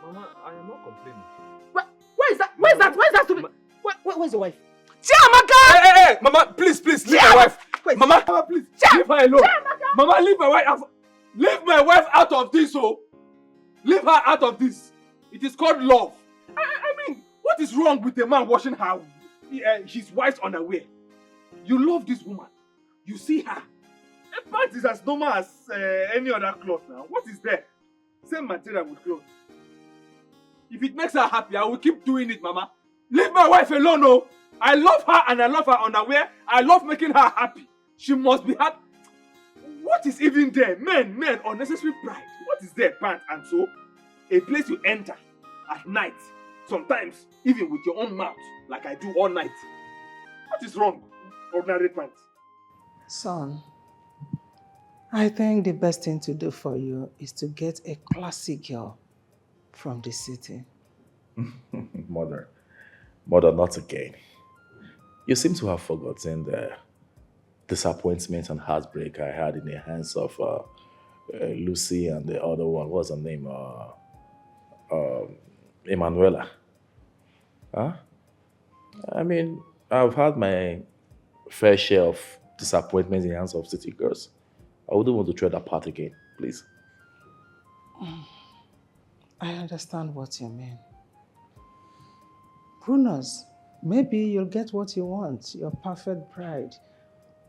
Mama, I am not complaining. Where is that? Where's that to be? Where's your wife? Chiamaka! Hey, Mama, please, leave my wife. Wait. Mama, please, leave her alone. Chiamaka. Mama, leave my wife. Leave my wife out of this, oh. Leave her out of this. It is called love. I mean, what is wrong with a man washing his wife's underwear? You love this woman. You see her. Her pants is as normal as any other cloth now. What is there? same material with clothes. If it makes her happy, I will keep doing it, Mama. Leave my wife alone, oh! I love her and I love her underwear. I love making her happy. She must be happy. What is even there? Men, unnecessary pride. What is there? Pants and so? A place you enter at night. Sometimes even with your own mouth, like I do all night. What is wrong? Ordinary pants. Son, I think the best thing to do for you is to get a classic girl from the city. Mother, not again. You seem to have forgotten the disappointment and heartbreak I had in the hands of Lucy and the other one. What's her name? Emanuela. Huh? I mean, I've had my fair share of disappointments in the hands of city girls. I wouldn't want to tread that path again, please. I understand what you mean. Who knows? Maybe you'll get what you want, your perfect bride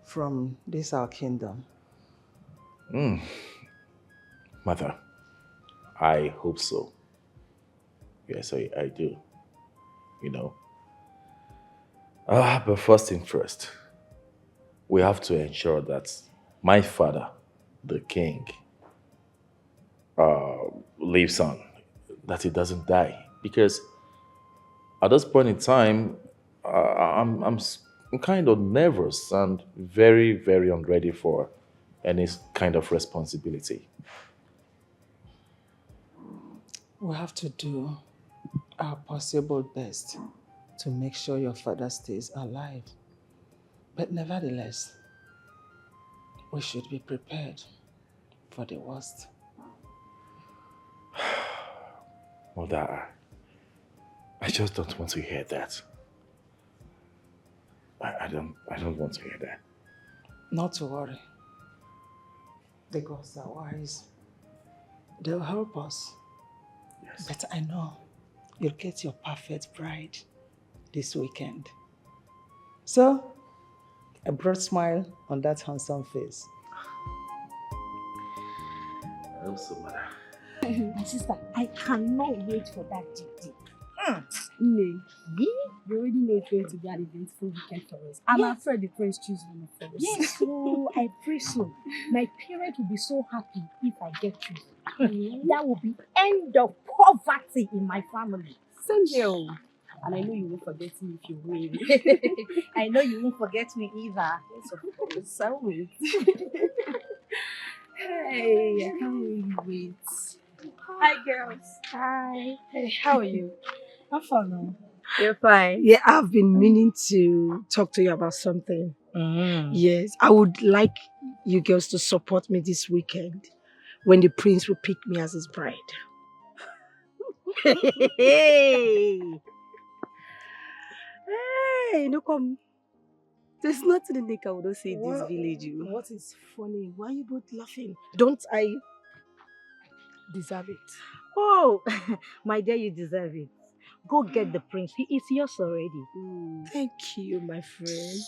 from this our kingdom. Mother, I hope so. Yes, I do. You know. But first thing first, we have to ensure that my father, the king, lives on, that he doesn't die. Because at this point in time, I'm kind of nervous and very, very unready for any kind of responsibility. We have to do our possible best to make sure your father stays alive. But nevertheless, we should be prepared for the worst. Mother, I just don't want to hear that. I don't want to hear that. Not to worry. The gods are wise. They'll help us. Yes. But I know you'll get your perfect bride this weekend. So, a broad smile on that handsome face. I hope so, Mother. My sister, I cannot wait for that day. You already know it's going to be an eventful weekend for us. I'm afraid the prince chooses one of us. Yes, so I pray so. My parents will be so happy if I get chosen. That will be end of poverty in my family. Same here. And I know you won't forget me if you win. I know you won't forget me either. Yes, of course. I will. Hey, I can't really wait. Hi, girls. Hi. Hey, how are you? I'm fine now. You're fine. Yeah, I've been meaning to talk to you about something. Yes, I would like you girls to support me this weekend when the prince will pick me as his bride. Hey, no come. There's nothing in I would not say in this village. What is funny? Why are you both laughing? Don't I deserve it? Oh, my dear, you deserve it. Go get the prince. He is yours already. Thank you, my friend.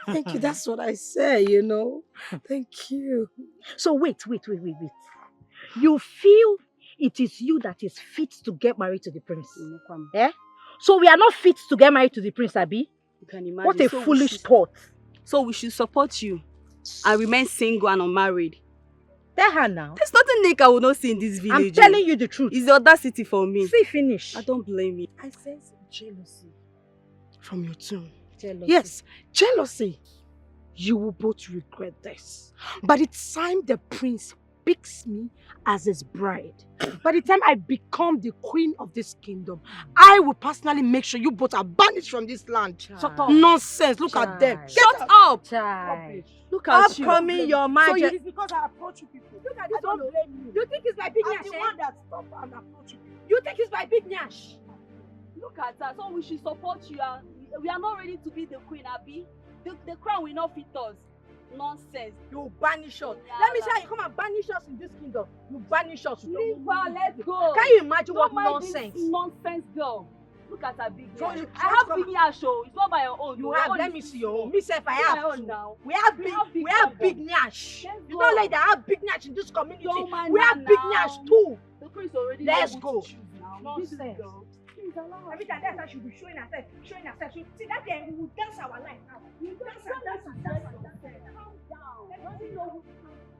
Thank you. That's what I say, you know. Thank you. So wait. You feel it is you that is fit to get married to the prince? Eh? So we are not fit to get married to the prince, Abi? You can imagine. What a foolish thought. So we should support you and remain single and unmarried. Tell her now. There's nothing Nika will not see in this village. I'm telling you the truth. It's the audacity for me. See, finish. I don't blame you. I sense jealousy from your tone. Jealousy. Yes, jealousy. You will both regret this. By the time the prince picks me as his bride, by the time I become the queen of this kingdom, I will personally make sure you both are banished from this land. Shut up. Nonsense. Look at them. Shut up. Look at you. Upcoming your majesty. So it's because I approach you people. Look at this one. You think it's my big I'm nyash, the eh? one that stop and approach you. You think it's my big nyash? Look at us. So we should support you. We are not ready to be the queen, Abi. The crown will not fit us. Nonsense. You banish us. Let me see how you come and banish us in this kingdom. You banish us. Leave her, let's go. Can you imagine Don't what mind nonsense? This nonsense girl. Look at her big So nyash. you I have big nyash, oh. It's not by your own. You Your have. own Let is me see too your small. own. Me self, I It's have. my own now. We have big nyash. Let's It's go. not like that. I have big nyash in this community. Don't mind We her have big now. nyash too. The queen prince already Let's able go. to choose now. Nonsense. Every time that's how she'll be showing herself. See that day we will dance our life now. We will dance. Calm down. Doesn't know who to come to.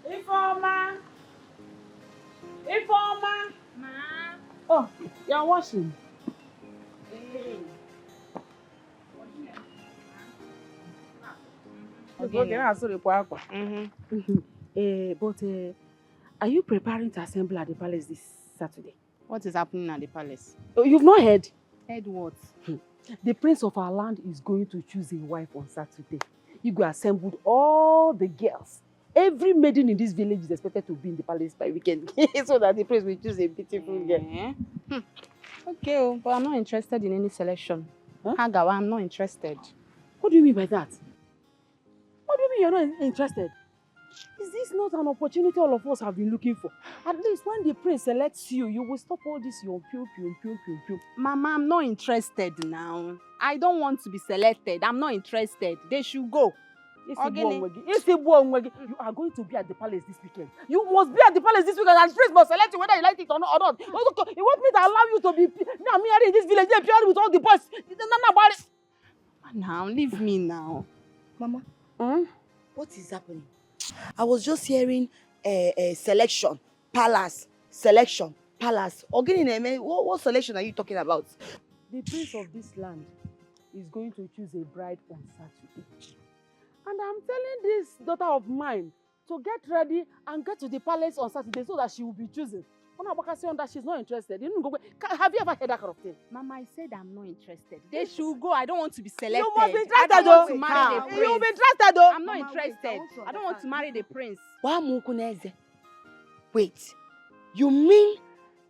Informa. Ma. Oh, you're washing. Okay, now I saw the aqua. But are you preparing to assemble at the palace this Saturday? What is happening at the palace? Oh, you've not heard? Heard what? The prince of our land is going to choose a wife on Saturday. You go assembled all the girls. Every maiden in this village is expected to be in the palace by weekend so that the prince will choose a beautiful girl. Okay, but I'm not interested in any selection. Hagawa, I'm not interested. What do you mean by that? What do you mean you're not interested? Is this not an opportunity all of us have been looking for? At least when the prince selects you, you will stop all this your pew. Mama, I'm not interested now. I don't want to be selected. I'm not interested. They should go. You are going to be at the palace this weekend. You must be at the palace this weekend and the prince must select you whether you like it or not. You want me to allow you to be now me in this village with all the boys? Now, leave me now. Mama, what is happening? I was just hearing selection, palace, selection, palace. What selection are you talking about? The prince of this land is going to choose a bride on Saturday. And I'm telling this daughter of mine to get ready and get to the palace on Saturday so that she will be chosen. That she's not interested. Have you ever heard that kind of thing? Mama, I said I'm not interested. They should go. I don't want to be selected. You must be I interested, don't want to marry the prince. You'll be interested, though. I'm not interested. I don't want to marry the prince. Wait, you mean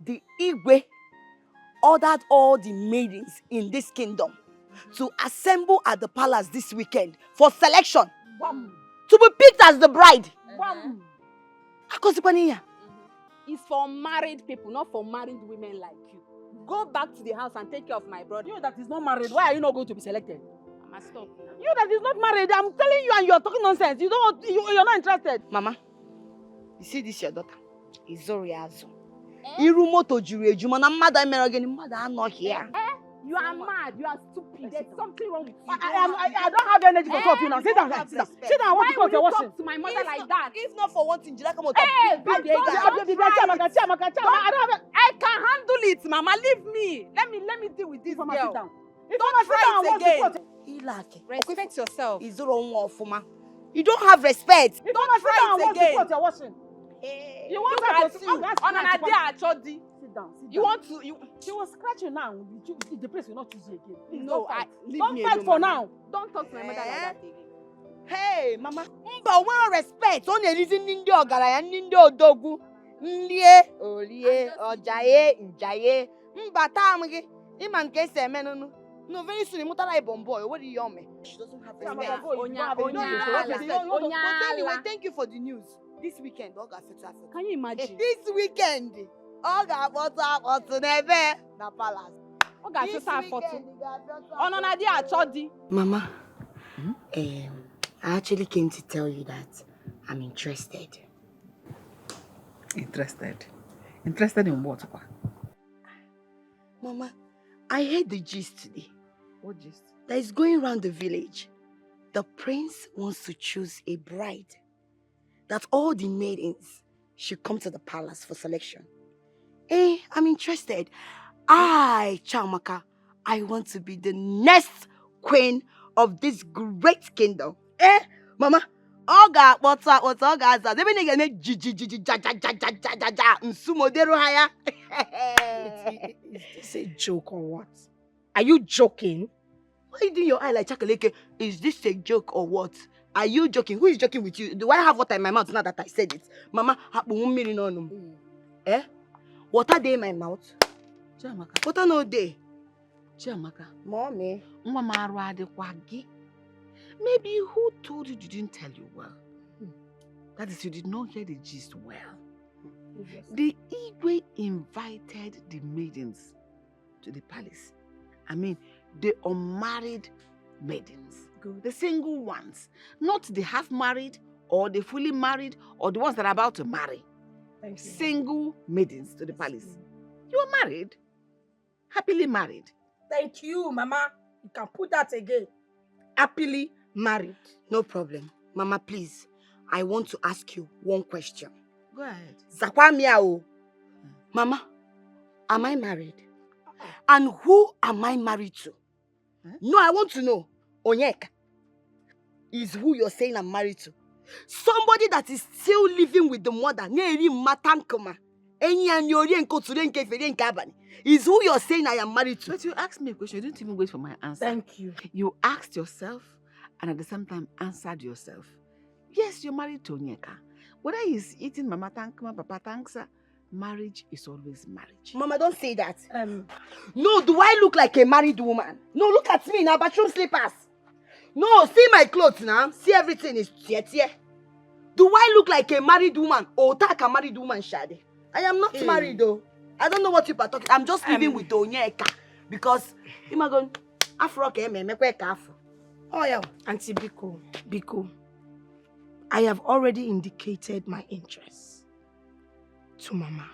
the Igwe ordered all the maidens in this kingdom to assemble at the palace this weekend for selection? To be picked as the bride? It's for married people, not for married women like you. Go back to the house and take care of my brother. You that is not married, why are you not going to be selected? Mama, stop. You that is not married, I'm telling you and you're talking nonsense. You're not interested. Mama, you see this your daughter? Izoriazo. Irumoto juru ejuma na mmadụ emere gịnị mmadụ anọ here. You are mad. You are stupid. There's something wrong with you. I don't have energy for two of you now. Sit down. Sit down. I want to Why cut your will you washing. talk to my mother like that? If not for one thing, Jila come on. Hey, I can handle it, Mama. Leave me. Let me deal with this girl. Sit down. Don't try it again. Respect yourself. You don't have respect. Don't try it again. Your washing. You want to see on an idea, Chodi. Sit down. You want to She was scratching now. The place will not choose you again. Please, no, don't fight for now. Don't talk to my mother like that again. Hey, Mama. Mba, we respect. On the reason Nindi Ogaraya, Nindi Odogu, Ndie, Olie, Ojaye, Njaye. Mba, Tamge. Iman kese menunu. No, very soon, Mutala Bomboy. What do you mean? She doesn't have respect. But anyway, thank you for the news. This weekend, Oga Feta. Can you imagine? This weekend, Oga what's never na palace. Oga Feta photo. On an idea, Chodi. Mama, I actually came to tell you that I'm interested. Interested? Interested in what? Mama, I heard the gist today. What gist? That is going around the village. The prince wants to choose a bride. That all the maidens should come to the palace for selection. I'm interested. Chamaka, I want to be the next queen of this great kingdom. Mama, Oga, what's Oga? Is this a joke or what? Are you joking? Why are you doing your eye like Chakaleke? Is this a joke or what? Are you joking? Who is joking with you? Do I have water in my mouth now that I said it? Mama, water day in my mouth? Chiamaka. Water no day. Chiamaka. Mommy. Maybe who told you didn't tell you well? That is, you did not hear the gist well. The Igwe invited the maidens to the palace I mean, the unmarried maidens. The single ones. Not the half-married or the fully married or the ones that are about to marry. Thank you. Single maidens to the palace. You are married. Happily married. Thank you, Mama. You can put that again. Happily married. No problem. Mama, please. I want to ask you one question. Go ahead. Zakwamiao. Mama, am I married? And who am I married to? Huh? No, I want to know. Onyeka is who you're saying I'm married to. Somebody that is still living with the mother. Is who you're saying I am married to. But you asked me a question. You didn't even wait for my answer. Thank you. You asked yourself and at the same time answered yourself. Yes, you're married to Onyeka. Whether he's eating Mama Tankma, Papa Tanksa, marriage is always marriage. Mama, don't say that. No, do I look like a married woman? No, look at me now, bathroom slippers. No, see my clothes now. See everything is tie. Do I look like a married woman or take a married woman, Shade? I am not married though. I don't know what you are talking. I'm just living with Onyeka because I'm going Afro Oh yeah, Auntie Biko. I have already indicated my interest to Mama.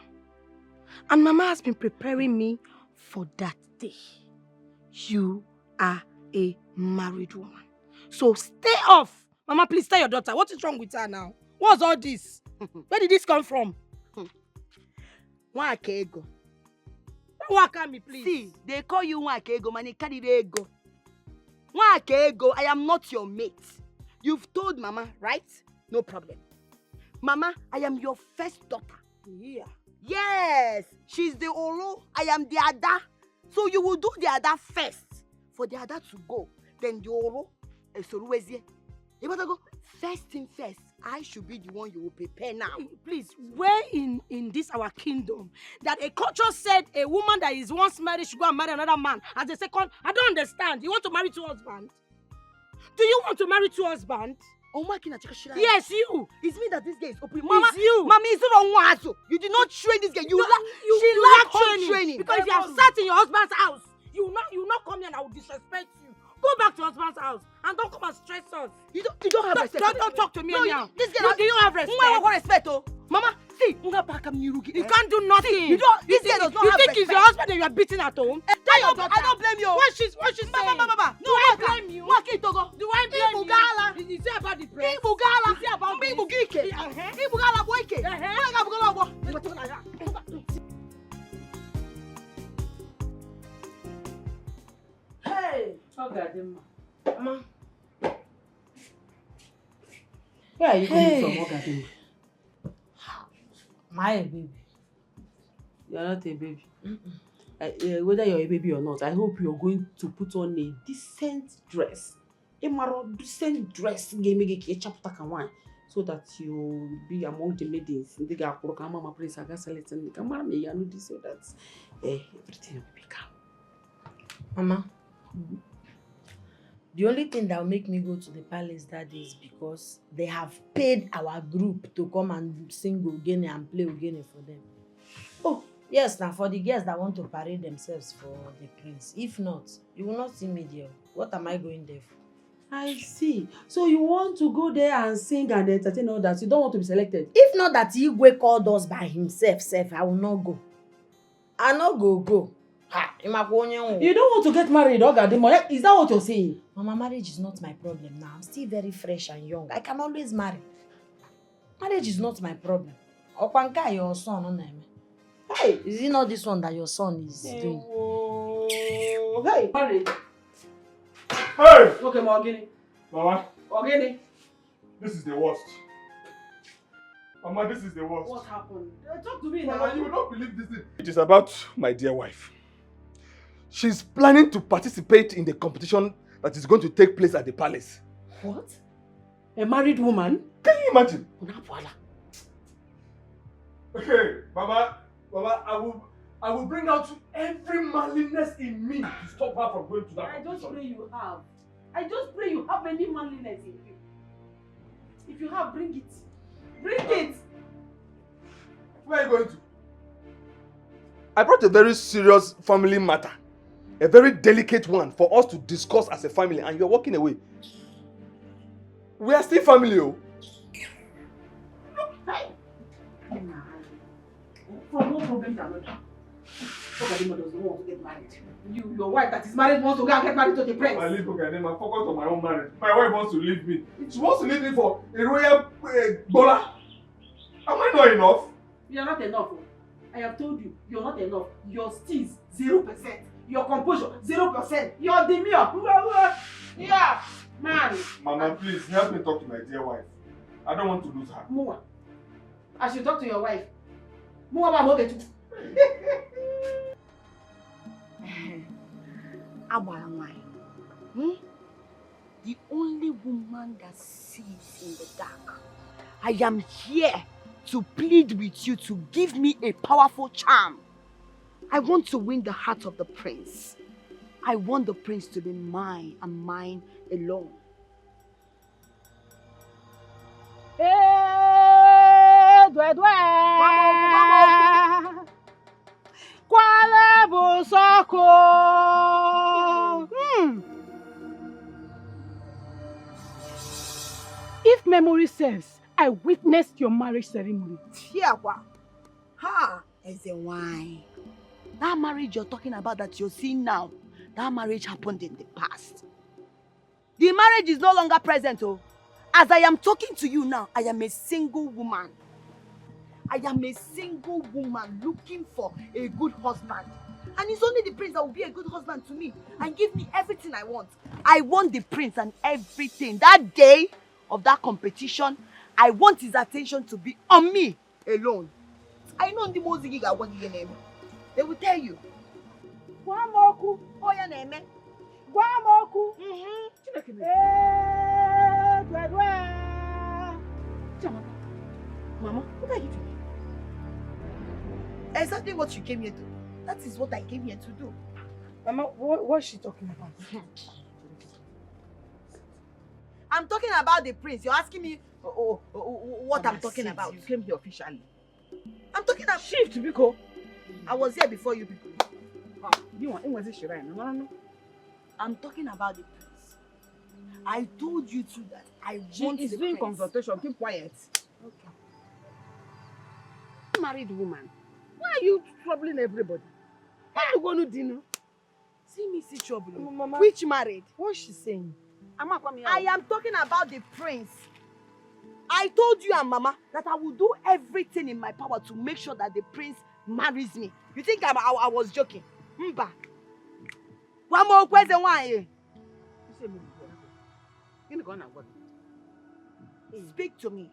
And Mama has been preparing me for that day. You are a married woman. So stay off. Mama, please tell your daughter. What is wrong with her now? What's all this? Where did this come from? Wakego. Wakami, please. See, they call you Wakego, man. Ego. Wakego, I am not your mate. You've told Mama, right? No problem. Mama, I am your first daughter. Yeah. Yes, she's the Olo. I am the Ada. So you will do the Ada first. For the Ada to go. Then the Olo. You better go. First thing first. I should be the one you will prepare now. Please, where in this our kingdom that a culture said a woman that is once married should go and marry another man as a second? I don't understand. You want to marry two husbands? Do you want to marry two husbands? Yes, you. It's me that this guy is opening. Mama, it's you. Mommy, it's not one. You did not train this guy. She lacked training. Because if you have sat in your husband's house, you will not come here and I will disrespect you. Go back to your husband's house and don't come and stress us. You don't have respect. Don't talk to me anyhow. This guy do you have respect? What respect, oh? Mama, see. You can't do nothing. See, this guy does not have respect. You think it's your husband that you are beating at home? Tell your daughter. I don't blame you. What she's saying? Mama. No, I blame you. Do I blame you? Is it about the breast? Is it about Hey! Mama. Where are you coming from, Ogadima? My baby. You're not a baby. Whether you're a baby or not, I hope you're going to put on a decent dress. A decent dress so that you'll be among the maidens. So that everything will be calm. Mama. The only thing that will make me go to the palace that day is because they have paid our group to come and sing Ogene and play Ogene for them. Oh, yes, now for the girls that want to parade themselves for the prince. If not, you will not see me there. What am I going there for? I see. So you want to go there and sing and entertain all that. You don't want to be selected. If not that Igwe called us by himself, I will not go. I not go. You don't want to get married, Ogadimo. Is that what you're saying? Mama, marriage is not my problem now. I'm still very fresh and young. I can always marry. Marriage is not my problem. Okwanka, your son, hey, is it not this one that your son is doing? Hey, marriage. Hey! Okay, Ogene. Mama. Ogene. This is the worst. Mama, this is the worst. What happened? Talk to me now. Mama, you will not believe this thing. It is about my dear wife. She's planning to participate in the competition that is going to take place at the palace. What? A married woman? Can you imagine? Okay, Mama, I will bring out every manliness in me to stop her from going to that competition. I just pray you have any manliness in you. If you have, bring it. Bring it! Where are you going to? I brought a very serious family matter A very delicate one for us to discuss as a family, and you're walking away. We are still family, oh. From one problem to another. Ogadima doesn't want to get married. Your wife that is married wants to go and get married to the prince. I leave Ogadima, focus on my own marriage. My wife wants to leave me. She wants to leave me for a royal bola. Am I not enough? You are not enough. I have told you, you are not enough. Your steez, 0%. Your composure, 0%. Your demeanor, yeah, man. Mama, please help me talk to my dear wife. I don't want to lose her. Mua, I should talk to your wife. Mua, mama, get you. The only woman that sees in the dark. I am here to plead with you to give me a powerful charm. I want to win the heart of the prince. I want the prince to be mine and mine alone. If memory serves, I witnessed your marriage ceremony. Ha! As a wine. That marriage you're talking about that you're seeing now, that marriage happened in the past. The marriage is no longer present, oh. As I am talking to you now, I am a single woman. I am a single woman looking for a good husband. And it's only the prince that will be a good husband to me and give me everything I want. I want the prince and everything. That day of that competition, I want his attention to be on me alone. I know the most name. They will tell you. Guamoku. Oh, your name. Guamoku. Mama, what are you doing? Exactly what you came here to do. That is what I came here to do. Mama, what is she talking about? I'm talking about the prince. You're asking me what Mama, I'm talking about. You came here officially. I'm talking about shift, Biko. I was here before you people. You want no. I'm talking about the prince. I told you too that I want the prince. She is doing consultation. Keep quiet. Okay. Married woman. Why are you troubling everybody? Why are you going to dinner? See me see trouble. Mama. Which married? What's she saying? I am talking about the prince. I told you and Mama that I will do everything in my power to make sure that the prince marries me. You think I was joking? Mba. One more question, why? Speak to me.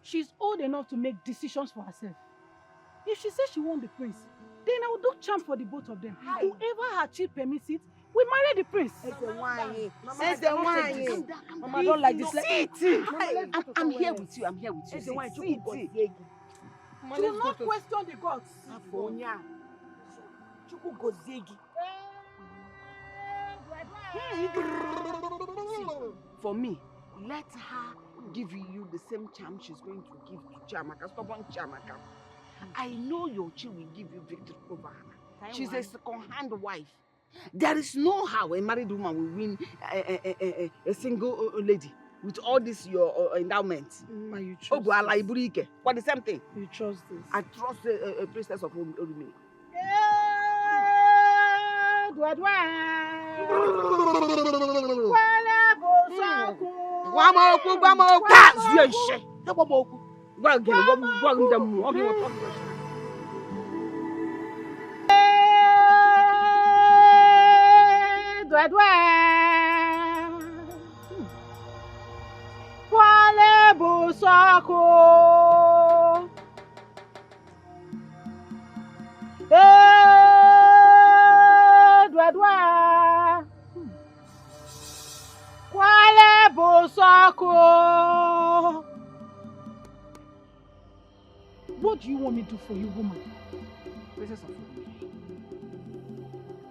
She's old enough to make decisions for herself. If she says she wants the prince, then I will do charm for the both of them. Hi. Whoever her chief permits it, we marry the prince. Mama, don't like this. I'm here with you. I'm here with you. Do not question the gods. For me, let her give you the same charm she's going to give to Chiamaka. Stubborn Chiamaka. I know your child will give you victory over her. She's a second-hand wife. There is no how a married woman will win a single lady with all this your endowments. You trust this. What the same thing? You trust this? I trust a princess of Orumi. What do you want me to do for you, woman? Princess of Orumi,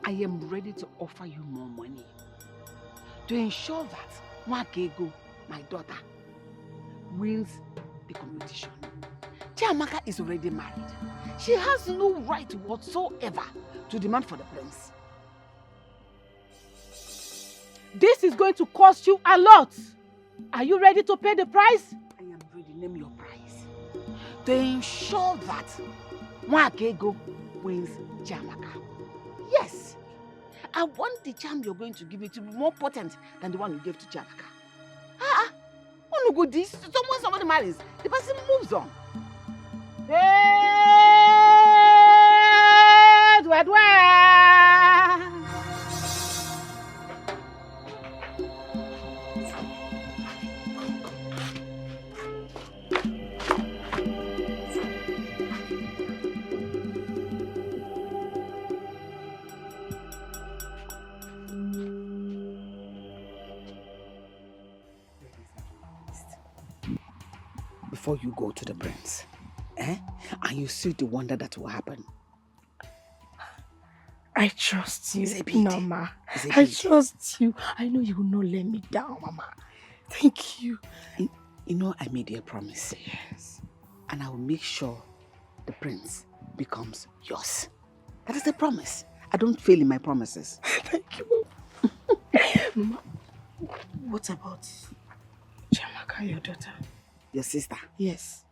I am ready to offer you more money to ensure that Nwakego, my daughter, wins the competition. Chiamaka is already married. She has no right whatsoever to demand for the prince. This is going to cost you a lot. Are you ready to pay the price? I am ready. Name your price. To ensure that Mwakego wins Jamaka. Yes. I want the charm you're going to give me to be more potent than the one you gave to Jamaka. Oh no, good this. Somebody marries. The person moves on. Before you go to the prince, and you see the wonder that will happen. I trust you, It's a bit. Mama. It's a I bit. trust you. I know you will not let me down, Mama. Thank you. You know, I made you a promise. Yes. And I will make sure the prince becomes yours. That is a promise. I don't fail in my promises. Thank you, Mama. What about Jamaka, your daughter? Your sister? Yes.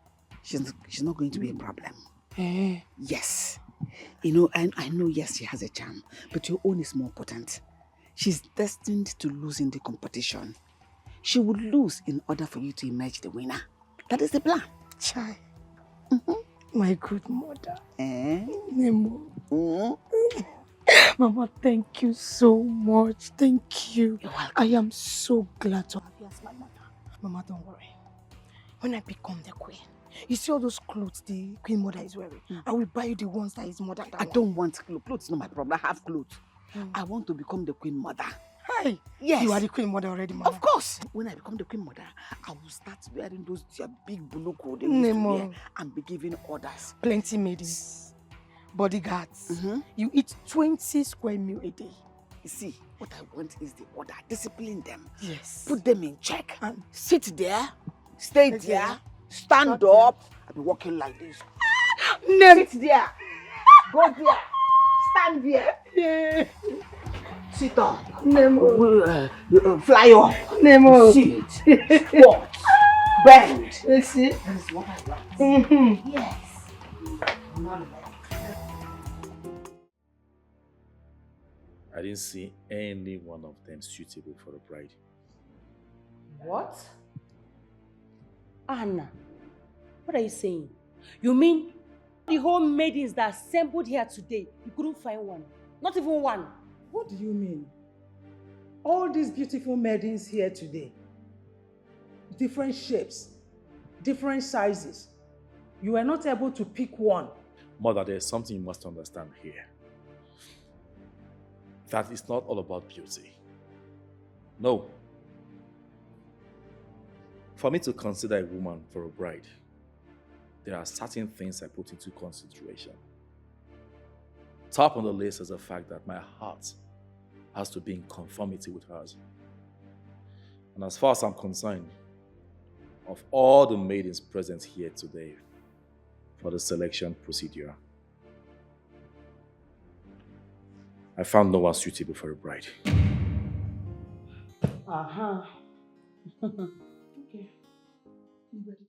She's not going to be a problem. Eh? Yes. You know, I know, yes, she has a charm, but your own is more potent. She's destined to lose in the competition. She would lose in order for you to emerge the winner. That is the plan. Chai. My good mother. Eh? Nemo. Mama, thank you so much. Thank you. You're welcome. I am so glad to have you as my mother. Mama, don't worry. When I become the queen, you see all those clothes the queen mother is wearing? I will buy you the ones that is more than that. I don't want clothes. Clothes is not my problem. I have clothes. I want to become the queen mother. Hey, yes. You are the queen mother already, Mama. Of course. When I become the queen mother, I will start wearing those big buluku they used to wear and be giving orders. Plenty maidens, bodyguards. You eat 20 square meal a day. You see, what I want is the order. Discipline them. Yes. Put them in check. And sit there, stay there, stand up. I'll be walking like this. Sit there. Go there. Stand there. Yeah. Sit up. Nemo. Fly up. Nemo. Sit. Squat. Bend. You see? That is what I want. Yes. I didn't see any one of them suitable for a bride. What? Anna, what are you saying? You mean the whole maidens that assembled here today, you couldn't find one? Not even one? What do you mean? All these beautiful maidens here today, different shapes, different sizes. You were not able to pick one. Mother, there's something you must understand here. That it's not all about beauty. No. For me to consider a woman for a bride, there are certain things I put into consideration. Top on the list is the fact that my heart has to be in conformity with hers. And as far as I'm concerned, of all the maidens present here today for the selection procedure, I found no one suitable for a bride. Okay. You ready?